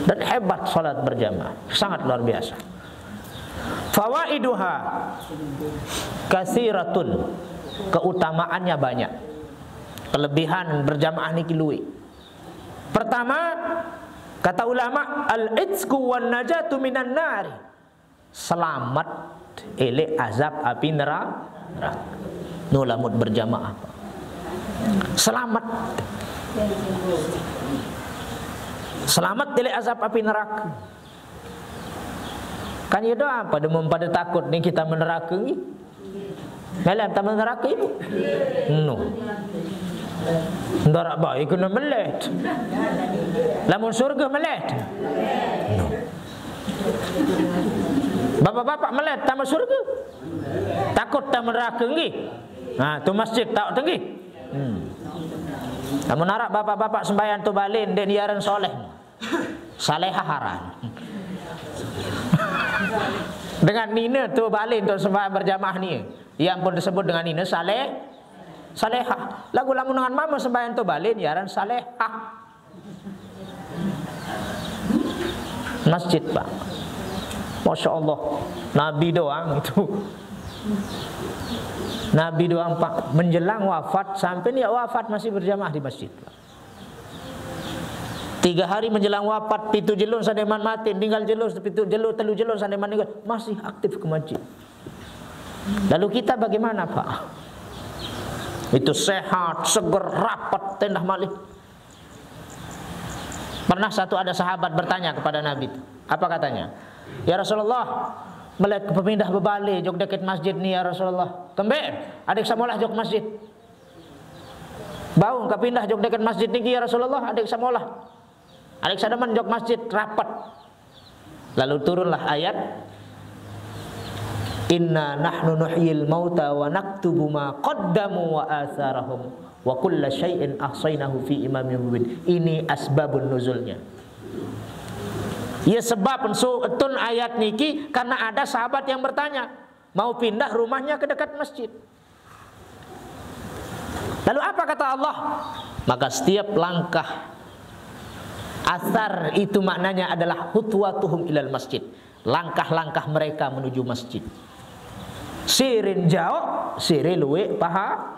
Dan hebat salat berjamaah, sangat luar biasa. Fawaiduha kasiratun, keutamaannya banyak. Kelebihan berjamaah niki luwi. Pertama, kata ulama, al-itsku wan najatu minan nari. Selamat ele azab api neraka. Nulamut berjamaah. Selamat. Selamat ele azab api neraka. Kan ya doa pada mempada takut ni kita meneraka ni. Malam tak meneraka ibu. No. Ndarak baik kena melet. Lamun surga melet. No. Bapak-bapak melet tak masuk surga. Takut tak meneraka ni. Nah, tu masjid tak tinggi. Lamun narak bapak-bapak sembahyang tu balin den yaran soleh. Salehah haran. Dengan nina tu balin tu sembahyang berjamaah ni. Yang pun disebut dengan nina salehah. Lagu lamun dengan mama sembahyang tu balin yaran salehah. Masjid pak. Masya Allah. Nabi doang itu. Nabi doang pak menjelang wafat sampai dia wafat masih berjamaah di masjid. 3 hari menjelang wafat, 7 jelun sademan mati, tinggal jelun, 7 jelun, 3 jelun sademan meninggal, masih aktif ke masjid. Lalu kita bagaimana pak? Itu sehat, seger, rapat, tendah malih. Pernah ada sahabat bertanya kepada Nabi, apa katanya? Ya Rasulullah, melihat pemindah bebalik jok dekat masjid ni ya Rasulullah. Kembali, adik samolah jok masjid. Bau ka pindah jok dekat masjid ni ya Rasulullah, adik samolah. Adik sadaman jok masjid rapat. Lalu turunlah ayat Inna nahnu nuhyil mauta wa naktubu ma qaddamu wa atharahum wa kulla syai'in ahsaynahu fi imamin mubin. Ini asbabun nuzulnya. Ya sebab entun ayat niki karena ada sahabat yang bertanya, mau pindah rumahnya ke dekat masjid. Lalu apa kata Allah? Maka setiap langkah athar itu maknanya adalah khutwatuhum ilal masjid. Langkah-langkah mereka menuju masjid. Sirin jauh, sirin luwe pahala.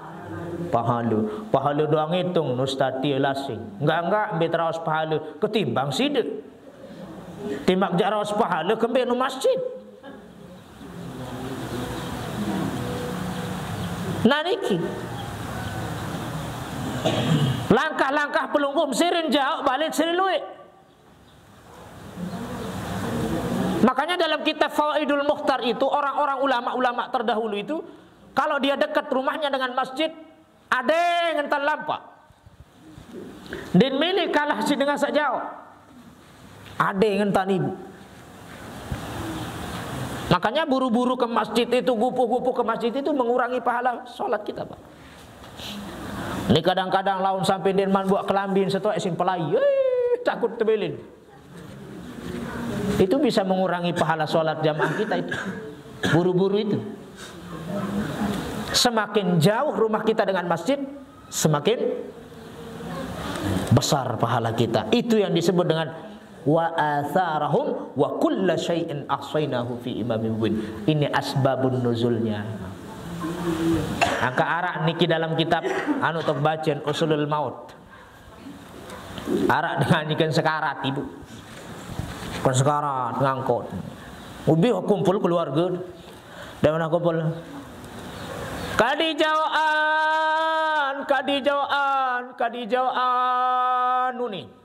Pahala doang hitung nustati lasing. Enggak beteraos pahala ketimbang sidik. Timbang jaraos pahala kembali ke masjid. Nah niki langkah-langkah pelunggum sirin jauh balik sirin luwe. Makanya dalam kitab Fawaidul Mukhtar itu orang-orang ulama-ulama terdahulu itu kalau dia dekat rumahnya dengan masjid ada yang entar lampak dan milih kalah si dengan sejauh ada yang entar ibu. Makanya buru-buru ke masjid itu, gupu-gupu ke masjid itu mengurangi pahala sholat kita, Pak. Ini kadang-kadang laun sampai denman buat kelambin setua esim pelai, takut tebelin. Itu bisa mengurangi pahala sholat jamaah kita itu. Buru-buru itu. Semakin jauh rumah kita dengan masjid, semakin besar pahala kita. Itu yang disebut dengan wa atharahum wa kulla syai'in ahsaynahu fi imamin mubin. Ini asbabun nuzulnya. Angka arak niki dalam kitab anu tok bacaan Usulul Maut. Arak dengan ikan sekarat ibu. Kan sekarat ngangkut. Ubi kumpul keluarga. Dan mana kumpul? Kadijauan nuni.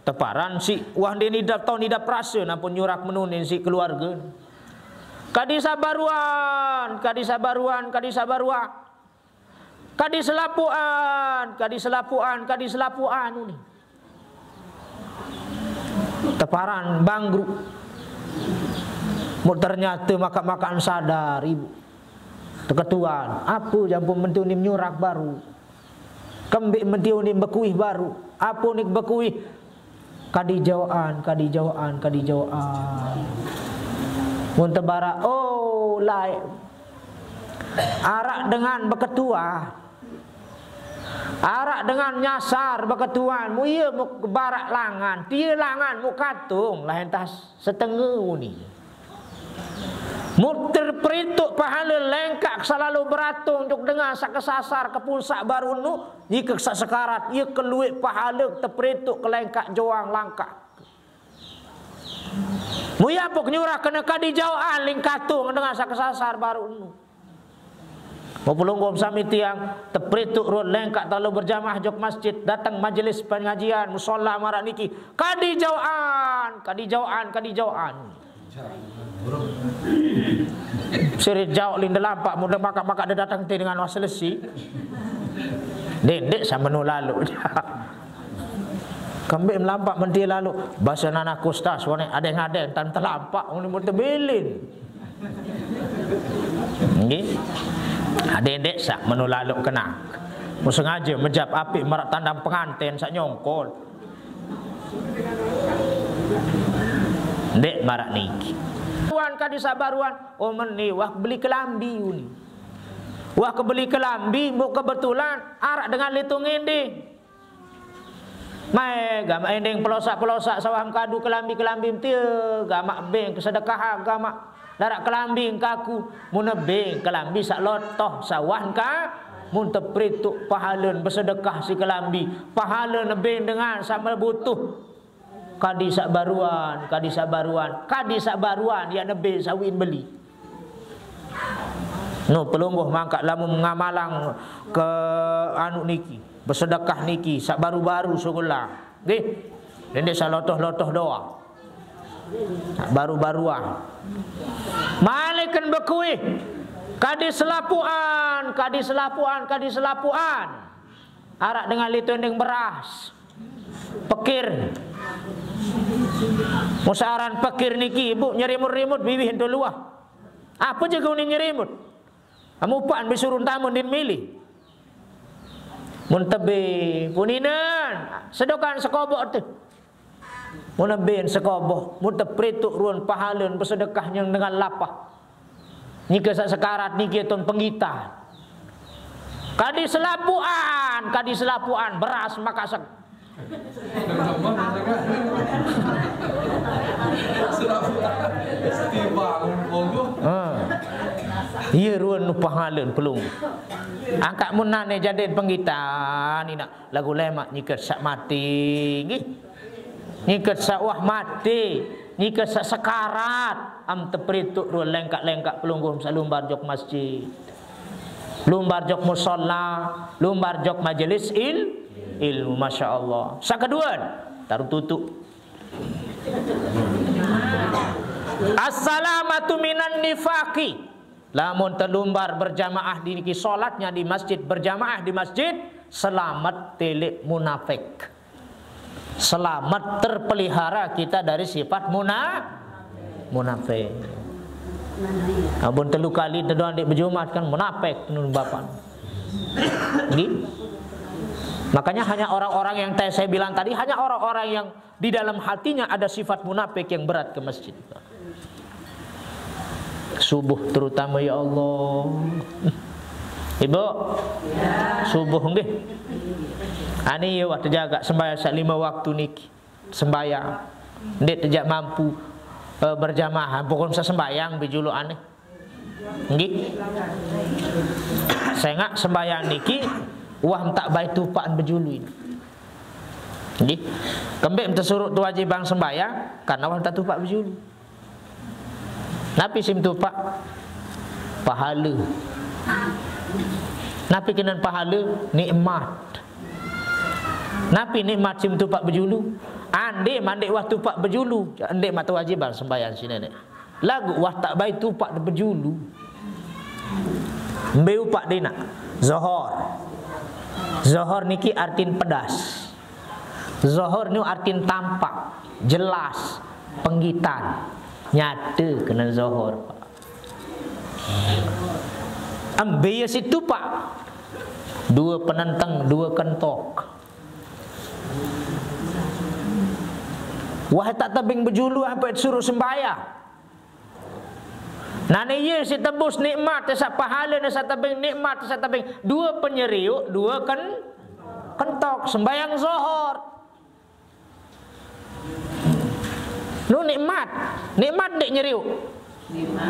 Teparan si wah deni daptau ni daprase nampun nyurak menunin si keluarga. Kadisabaruan ini. Teparan banggruk. Mau ternyata makan sadar ibu. Teketuan, apa jampun mentunim nyurak baru. Kembik mentunim bekuih baru. Apa nik bekuih? Kadijauan. Muntebara, oh lai. Arak dengan beketua. Arak dengan nyasar beketuan. Mu iya mu barak langan, dia langan mu katung lah entas setengah ni. Mu terperituk pahala lengkak selalu beratung untuk dengar sak kesasar ke pulsak baru nu jika sak sekarat ia keluik pahala terperituk ke lengkak joang langkah. Muya pok nyurah kena kadijauan lingkatung dengan sak kesasar baru nu. Mau pelunggum sami tiang terperituk rut lengkak terlalu berjamaah jok masjid datang majelis pengajian musola marak niki kadijauan. Sirit jauh linda lampak mudah maka dia datang dengan waselesi. Dek sama nu lalu. Kambing melampak menti lalu. Bahasa anak kustas ada yang tan terlampak mun terbelin. Nggih. Ada dek sak menu lalu kena. Mu sengaja menjap api marak tandang pengantin sak nyongkol. Dek marak niki. Kadisabaruan oh meni wah beli kelambi uni. Wah kebeli kelambi mu kebetulan arak dengan litung ending. Mai gamak ending pelosak sawam kadu kelambi tia gamak beng kesedekah gamak darak kelambi kaku mun beng kelambi sak lotoh sawan ka mun teprituk pahala bersedekah si kelambi pahala nebeng dengan sama butuh. Kadisabaruan ya nebe sawin beli. No pelungguh mangkat lamu ngamalang ke anu niki, bersedekah niki sak baru-baru sugulah. Nggih. Dene salotoh-lotoh doa. Baru-baruan. Malikan bekuih. Kadiselapuan. Arak dengan litunding beras. Pekir. Musaran pekir niki ibu nyerimut-rimut bibih ento luah. Apa je kau ni nyerimut? Kamu pan bisuruh tamu din milih. Mun tebe puninan sedokan sekobok tu. Mun ben sekobok, mun tepretuk ruan pahalun bersedekah yang dengan lapah. Nika sekarat niki ton penggitan. Kadi selapuan beras makasak. Iya ruan pahalun pelung. Angkat mun nane jadiin penggitan ni nak lagu lemak nyikat sak mati nggih. Nyikat sak wah mati, nyikat sak sekarat am teprituk ruan lengkak-lengkak pelungguh salumbar jok masjid. Lumbar jok musalla, lumbar jok majelis ilmu, masya Allah. Sakaduan taruh tutup. Assalamatu minan nifaqi. Lamun terlumbar berjamaah di niki solatnya di masjid, berjamaah di masjid, selamat telik munafik. Selamat terpelihara kita dari sifat munafik. Abun telu kali terdoa dik berjumat kan munafik nun bapak. Nggih. Makanya hanya orang-orang yang saya bilang tadi, hanya orang-orang yang di dalam hatinya ada sifat munafik yang berat ke masjid. Subuh terutama ya Allah. Ibu, subuh nggih. Ani ya waktu jaga sembahyang sak 5 waktu niki. Sembahyang. Ndik tidak mampu berjamaah pokok bisa sembahyang bijulu aneh. Nggih. Saya ngak sembahyang niki wah tak baik tupaan bejulu ini. Nggih. Kembek tersuruh kewajiban sembahyang karena wah tak tupak bejulu. Napi sim tupak pahala. Napi kenan pahala nikmat. Napi nikmat sim tupak bejulu. Ande mandek wah tupak bejulu. Ande mata wajiban sembahyang sini nek. Lagu wah tak baik tupak bejulu. Mbeu pak dina. Zohor. Zohor niki artin pedas. Zohor ni artin tampak, jelas, penggitan. Nyata kena zohor. Ambil situ pak. 2 penentang, 2 kentok. Wah tak tebing berjulu sampai suruh sembahyang. Nane ye si tebus nikmat sa pahala na sa tebing nikmat sa tebing 2 penyeriuk 2 kentok sembahyang zuhur. Nu nikmat dek nyeriuk.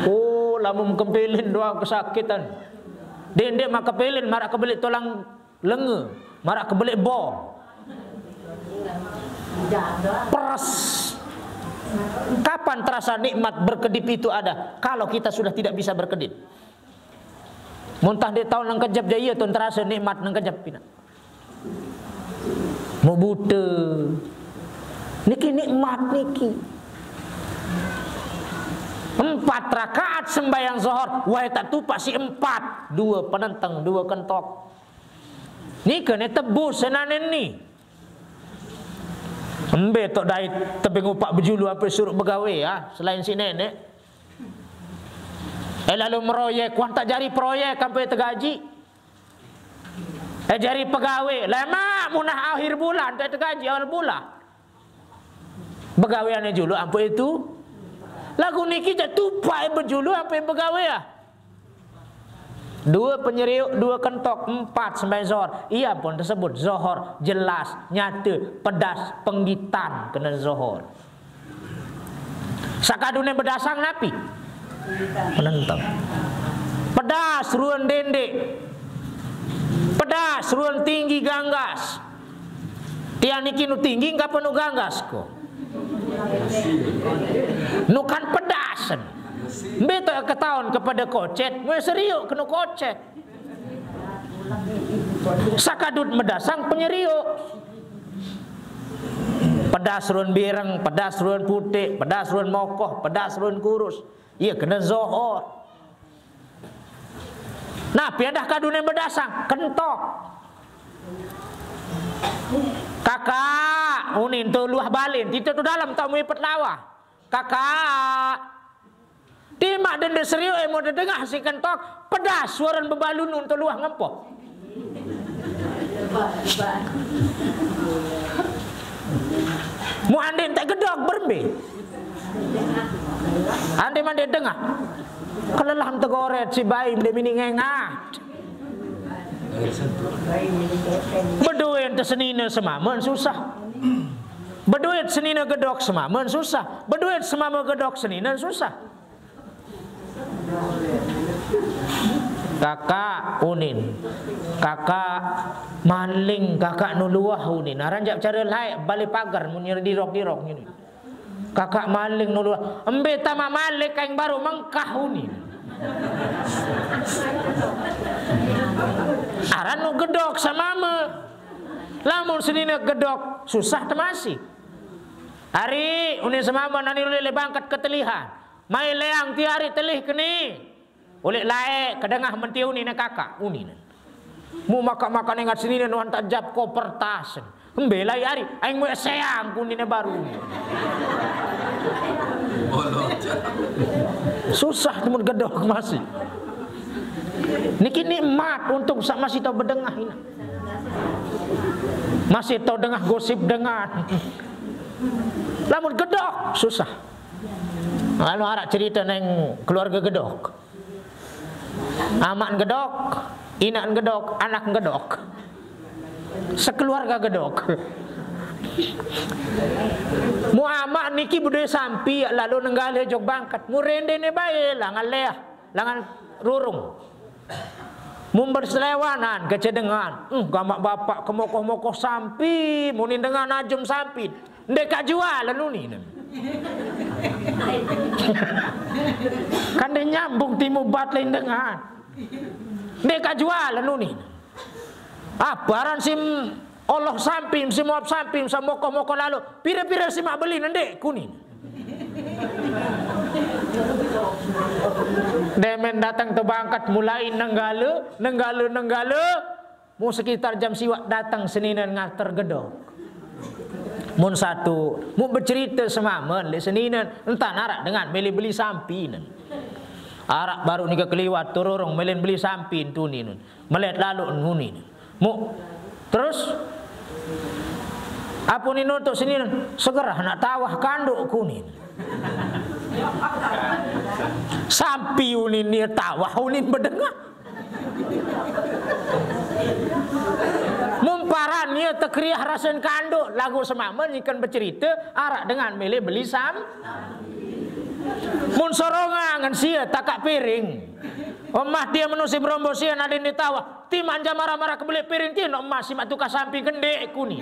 Oh lamun kepilin doa kesakitan. Dek mak kepilin marak kebelik tulang lenge, marak kebelik bo. Peras. Kapan terasa nikmat berkedip itu ada? Kalau kita sudah tidak bisa berkedip. Muntah dia tahun nang kejap jaya tuh terasa nikmat nang kejap pina. Mau buta. Niki nikmat niki. 4 rakaat sembahyang zuhur, wahai tak tupak si 4, 2 penentang, 2 kentok. Ni kena tebus senanen ni. Embe tok dai tebing upak berjulu apa suruh begawe ya, selain si nenek. Lalu meroyek, wan tak jari proyek sampai tergaji. Jari pegawai, lama munah akhir bulan tak tergaji awal bulan. Begaweannya julu apa itu? Lagu niki jak tupai berjulu apa begawe ya? 2 penyeriuk, 2 kentok, 4 sembahyang zuhur. Ia pun tersebut zuhur jelas, nyata, pedas, penggitan kena zuhur. Sakadune berdasang napi. Penentang. Pedas ruan dendek. Pedas ruan tinggi ganggas. Tiang niki nu tinggi kapan nu ganggas ko. Nukan pedasan. Beto ketahuan kepada kocet, mau seriuk kena kocet. Sakadut medasang penyeriuk. Pedas ruan bireng, pedas ruan putih, pedas ruan mokoh, pedas ruan kurus. Iya kena zuhur. Nah, piadah kadune bedasang, kentok. Kakak, unin tu luah balin, itu tu dalam tak mau ipet lawa. Kakak, Timak dende serius mau dengah si kentok pedas suaran bebalun untuk luah ngempoh. Mu ande tak gedok berbe. Ande mande dengah. Kelelahan tegoret si bayi dia mini ngengat. Berduit senina semaman susah. Berduit senina gedok semaman susah. Berduit semama gedok senina susah. Kakak unin, kakak maling, kakak nuluah unin. Aranjak cara lain balik pagar munir dirok ini. Kakak maling nuluah. Embe tama malik kain baru mengkah unin. Aran nu gedok samama. Lamun senina gedok susah temasi. Hari unin samama nani lele bangkat ketelihan. Mai leang ti hari telih keni. Oleh lae kedengah mentiu ni nak kakak uni. Mu makan ingat sini nuan tak jap ko pertasen. Hembelai hari aing mu seang kuni ne baru. Susah temun gedok masih. Niki nikmat untuk sak masih tau bedengah ini. Masih tau dengah gosip dengan. Lamun gedok susah. Lalu arak cerita neng keluarga gedok. Amak gedok, inak gedok, anak gedok. Sekeluarga gedok. Mu amak niki budaya sampi lalu nenggale jog bangkat. Mu rende ne bae langan leah, langan rurung. Mu berselewanan kecedengan. Gamak bapak kemokoh-mokoh sampi, munin dengan najum sampi. Ndek jual anu ni. Kan dia nyambung timu bat lain dengan deka jual anu ni baran sim Allah samping sim muap samping sa moko lalu pira-pira si mak beli nende kuning demen datang terbangkat mulai nenggale mu sekitar jam siwak datang seninan ngater gedok. Mun satu, mu bercerita semaman le seninan entah narak dengan beli sampinan. Arak baru ni keliwat tururung melen beli sampin tu ni nun. Melet lalu nguni. Mu terus apa ni nutuk seninan segera nak tawah kanduk kunin. Sampi unin ni tawah unin bedengah. Mumparannya tekriah rasen kanduk lagu semaman ikan bercerita arak dengan mele beli sam. Mun sorongan sia takak piring. Omah dia menusi berombo sia nadin ditawa. Ti manja marah-marah kebeli piring ti no emas si matuka samping gede kuni.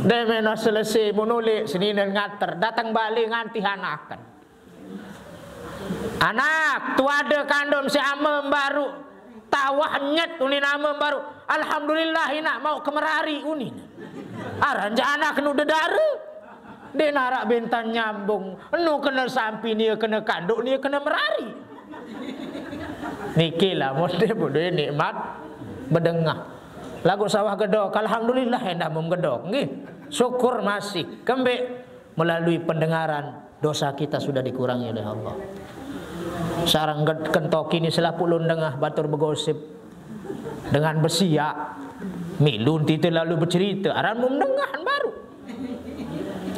Dem no selesai menulik seninen ngater datang balik nganti hanakan. Anak tu ada kandung si amem baru tawah nyet unin amem baru alhamdulillah nak mau kemerari unin aranja anak nu dedara dia narak bentan nyambung nu kena sampi ni kena kanduk ni kena merari niki lah mode bodoh nikmat bedengah lagu sawah gedok alhamdulillah hendak memgedok nggih syukur masih kembek melalui pendengaran dosa kita sudah dikurangi oleh Allah. Sarang kentok ini selapu lundengah batur begosip dengan bersiak milun tite lalu bercerita aran mendengahan baru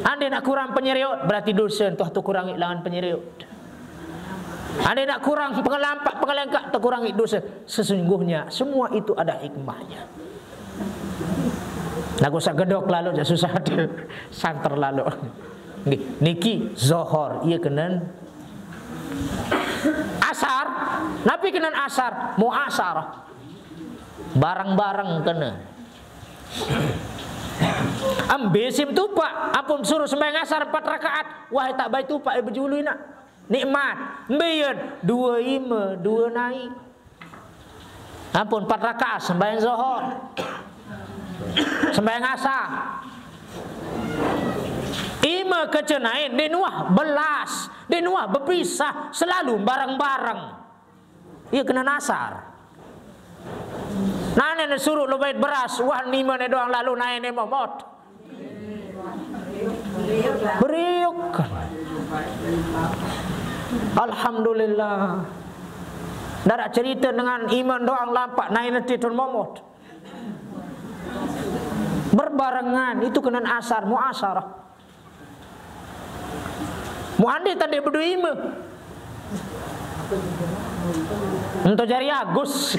ande nak kurang penyereut berarti dosa entah tu kurangi langan penyereut ande nak kurang pengelampak pengelengkak tu kurangi dosa sesungguhnya semua itu ada hikmahnya lagu sak gedok lalu jak susah ada santer lalu niki zohor ia kena asar, napi kena asar, muasarah, barang-barang kena. Ambesim tupak, apun suruh sembahyang asar 4 rakaat, wahai tak baik tupak berjulu nak nikmat. Mbeyen 2 naik. Ampun 4 rakaat sembahyang zuhur, sembahyang asar. Ima kecenain denuah belas, denuah berpisah selalu bareng-bareng. Ia kena nasar. Nane suruh lo bait beras, wah nima ne doang lalu naik ne momot. Beriuk. Alhamdulillah. Darat cerita dengan iman doang lampak naik netitun momot. Berbarengan itu kena asar muasarah. Muandi tadi berdua ima. Untuk jari Agus.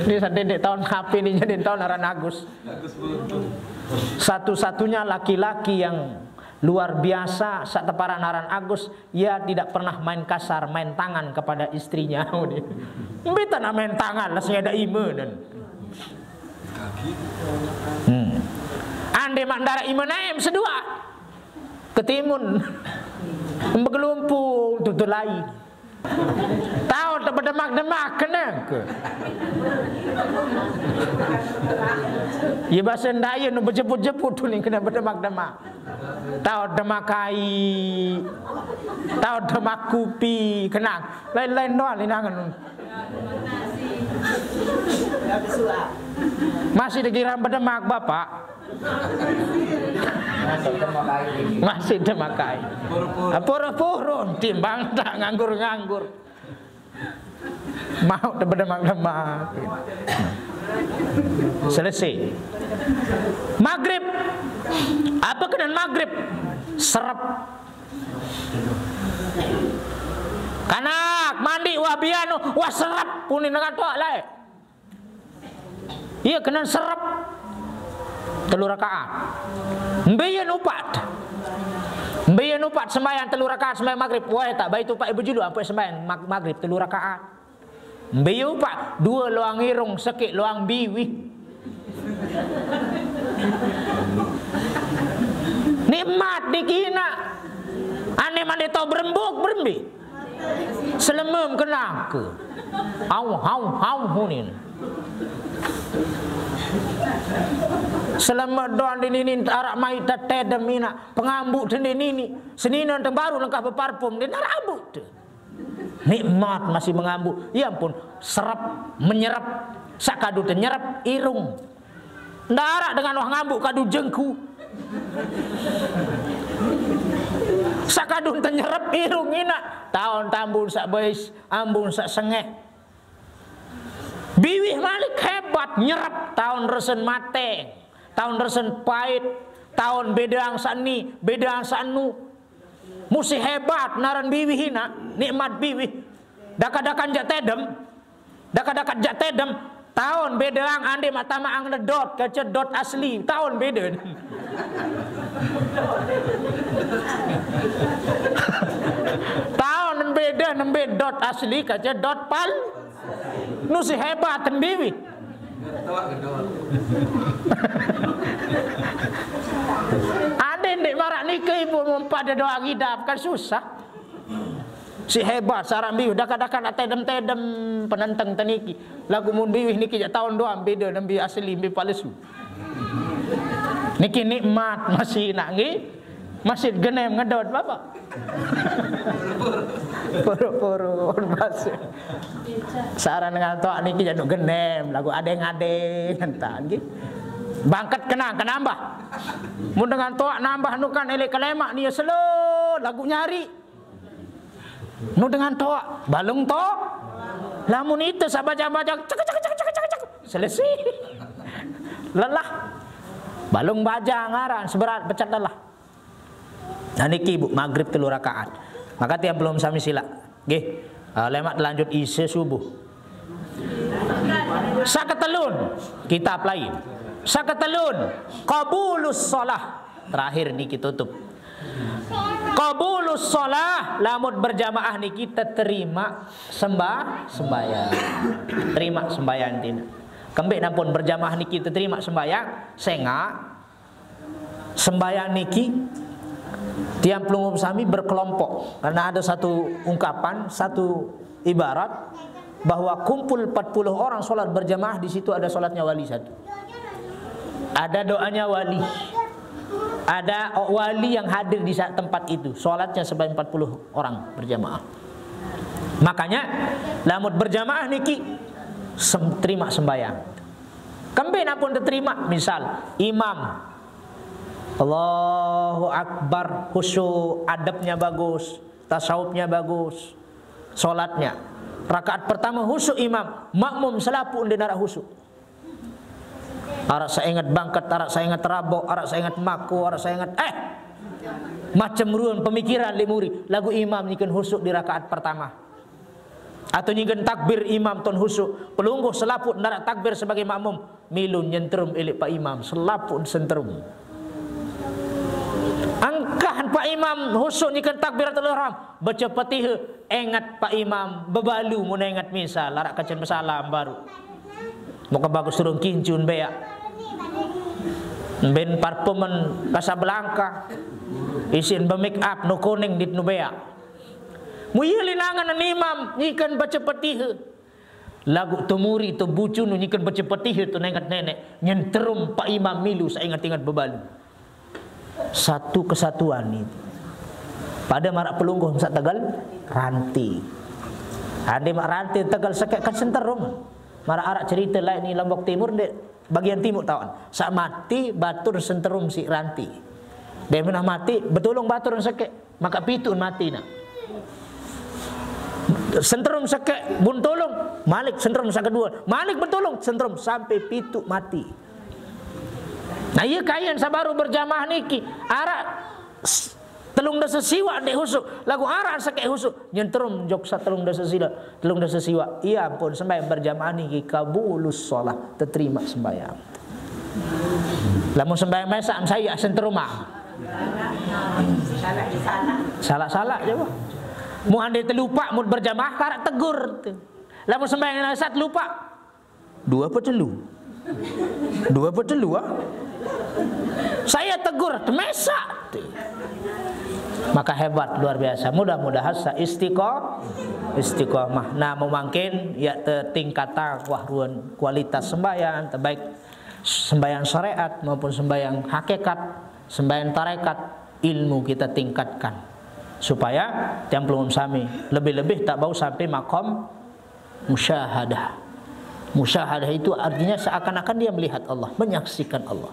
Ini sadedek tahun HP ini jadi tahun aran Agus. Satu-satunya laki-laki yang luar biasa saat teparan aran Agus, ia tidak pernah main kasar, main tangan kepada istrinya. Mbita nak main tangan lah saya ada iman. Ande mandara iman ayam sedua ketimun bergelumpung tutul lain. Tahu terdemak-demak kena ke? Ya bahasa Ndaya nu berjeput-jeput tu ni kena berdemak-demak. Tahu demakai, tahu demak kupi kena. Lain-lain doang linangan. Masih dikira berdemak bapak? Masih demakai. Pura-pura timbang tak nganggur-nganggur. Mau berdemak-demak. Selesai. Maghrib. Apa kena maghrib? Serap. Kanak mandi wah biano wah serap punin dengan tuak lah. Iya kena serap. Telur rakaat. Mbeyen upat. Mbeyen upat sembahyang telur rakaat sembahyang maghrib. Wah tak baik upat ibu julu apa sembahyang maghrib telur rakaat. Mbeyen upat dua luang irung sekik luang biwi. Nikmat dikina. Ane mandi tau berembuk berembi. Selemem kena ke. Au hunin. Selama doan di nini arak mai tetedem mina pengambuk tende nini senina teng baru lengkap berparfum dia rambut tu. Nikmat masih mengambuk. Ya ampun, serap menyerap sakadu tenyerap irung. Ndarak dengan wah ngambuk kadu jengku. Sakadu tenyerap irung ina tahun tambun sak beis ambun sak sengeh. Biwih Malik hebat nyerap tahun resen mate, tahun resen pahit, tahun bedang sani, bedang sanu. Musi hebat naran biwih hina, nikmat biwih. Daka-dakan jak tedem, daka-dakan jak tedem. Tahun bedang ande matama ang dot kaca dot asli, tahun beda. Tahun beda nembe dot asli kaca dot pal. Nu si hebat biwi. Ada ndek marak nikah ibu mempada doa ngidap kan susah. Si hebat sarang biwi dak-dakan tedem-tedem penenteng teniki. Lagu mun biwi niki jak tahun doang beda nembe asli nembe palsu. Niki nikmat masih nak ngi. Masih genem ngedot bapak. Poro-poro bahasa. Saran dengan tok niki jaduk genem lagu adeng-adeng entan nggih. Bangkat kenang kenambah. Mun dengan tok nambah nu kan elek kelemak ni slow lagu nyari. Nu dengan tok balung tok. Lamun itu sabaca-baca cek selesai. Lelah. Balung baja ngaran seberat pecat lelah. Nah niki ibu maghrib telur rakaat. Maka tiap belum sami sila. Nggih. Lemak lanjut isya subuh. Saketelun kitab lain. Saketelun qabulus shalah. Terakhir niki tutup. Qabulus shalah lamun berjamaah niki terima sembahyang. Terima sembahyang tina. Kembek nampun berjamaah niki terima sembahyang, sengak sembahyang niki tiang pelunggup sami berkelompok karena ada satu ungkapan, satu ibarat bahwa kumpul 40 orang sholat berjamaah di situ ada sholatnya wali satu. Ada doanya wali. Ada wali yang hadir di saat tempat itu, sholatnya sebanyak 40 orang berjamaah. Makanya lamun berjamaah niki terima sembahyang. Kembali pun diterima, misal imam Allahu Akbar, khusyuk, adabnya bagus, tasawufnya bagus, solatnya. Rakaat pertama khusyuk imam, makmum selapu undang narak khusyuk. Arak saya ingat bangkat, arak saya ingat rabok, arak saya ingat maku, arak saya ingat macam ruan pemikiran lemuri. Lagu imam nyikan khusyuk di rakaat pertama. Atau nyikan takbir imam ton khusyuk. Pelungguh selaput narak takbir sebagai makmum. Milun nyentrum elik Pak Imam, selaput sentrum. Angkahan Pak Imam khusyuk nyikan takbiratul ihram, baca Fatihah, ingat Pak Imam bebalu mun ingat misal, larak kacan bersalam baru. Muka bagus turun kincun beak. Ben parfumen Casablanca. Isin be make up no kuning dit no beak. Muye linangan an imam nyikan baca Fatihah. Lagu temuri tu bucu nu nyikan baca Fatihah tu ingat nenek, nyenterum Pak Imam milu saya ingat-ingat bebalu. Satu kesatuan itu. Pada marak pelungguh sak Tegal ranti. Ade mak ranti Tegal sakit kan senterum. Marak arak cerita lain ni Lombok Timur dek bagian timur tawan. Sak mati batur senterum si ranti. Dia menah mati betulung batur sakit maka pitun mati nak. Senterum sakit bun tolong Malik senterum sak kedua. Malik betulung senterum sampai pitu mati. Nah iya kayan sabaru berjamaah niki arak telung dasa siwa dek husuk lagu arak sakit husuk nyenterum joksa telung dasa siwa iya ampun sembahyang berjamaah niki kabulus sholat terterima sembahyang. Lamun sembahyang masak saya senterum salah je bah. Mu andai terlupa mu berjamaah karak tegur. Lamun sembahyang masak lupa dua petelu saya tegur mesak. Maka hebat luar biasa. Mudah-mudahan sa istiqomah. Nah mungkin ya tingkatan wahruan kualitas sembahyang terbaik sembahyang syariat maupun sembahyang hakikat, sembahyang tarekat, ilmu kita tingkatkan supaya tiang pelumum sami lebih-lebih tak bau sampai makom musyahadah. Musyahadah itu artinya seakan-akan dia melihat Allah, menyaksikan Allah.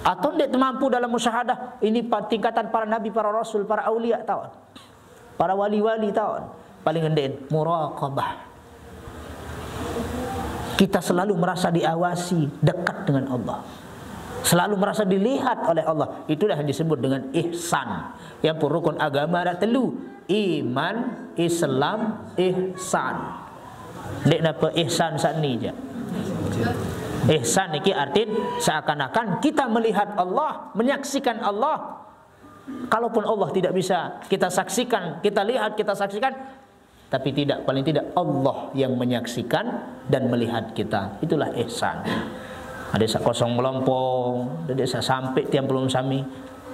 Atau dia mampu dalam musyahadah. Ini tingkatan para nabi, para rasul, para aulia tawon. Para wali-wali tawon. Paling ngenden muraqabah. Kita selalu merasa diawasi, dekat dengan Allah. Selalu merasa dilihat oleh Allah. Itulah yang disebut dengan ihsan. Yang rukun agama ada telu. Iman, Islam, ihsan. Dek napa ihsan saat ni je. Ihsan niki artinya seakan-akan kita melihat Allah, menyaksikan Allah. Kalaupun Allah tidak bisa kita saksikan, kita lihat, kita saksikan, tapi tidak, paling tidak Allah yang menyaksikan dan melihat kita. Itulah ihsan. Ada sak kosong melompong, ada sak sampai tiang belum sami.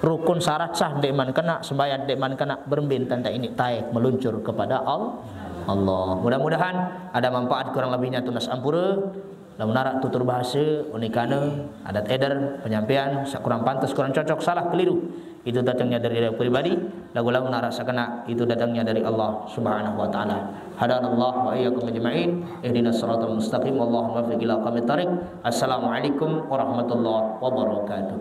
Rukun syarat sah dek man kena, sembahyang dek man kena, berembin tanda ini taik meluncur kepada Allah. Mudah-mudahan ada manfaat kurang lebihnya tunas ampura. Lamun narak tutur bahasa unikana adat edar penyampaian kurang pantas kurang cocok salah keliru itu datangnya dari diri pribadi. Lagu-lagu narak sakana itu datangnya dari Allah Subhanahu wa taala. Hadanallahu wa iyyakum ajma'in ihdinas siratal mustaqim wallahumma fi ila qamit thariq. Assalamualaikum warahmatullahi wabarakatuh.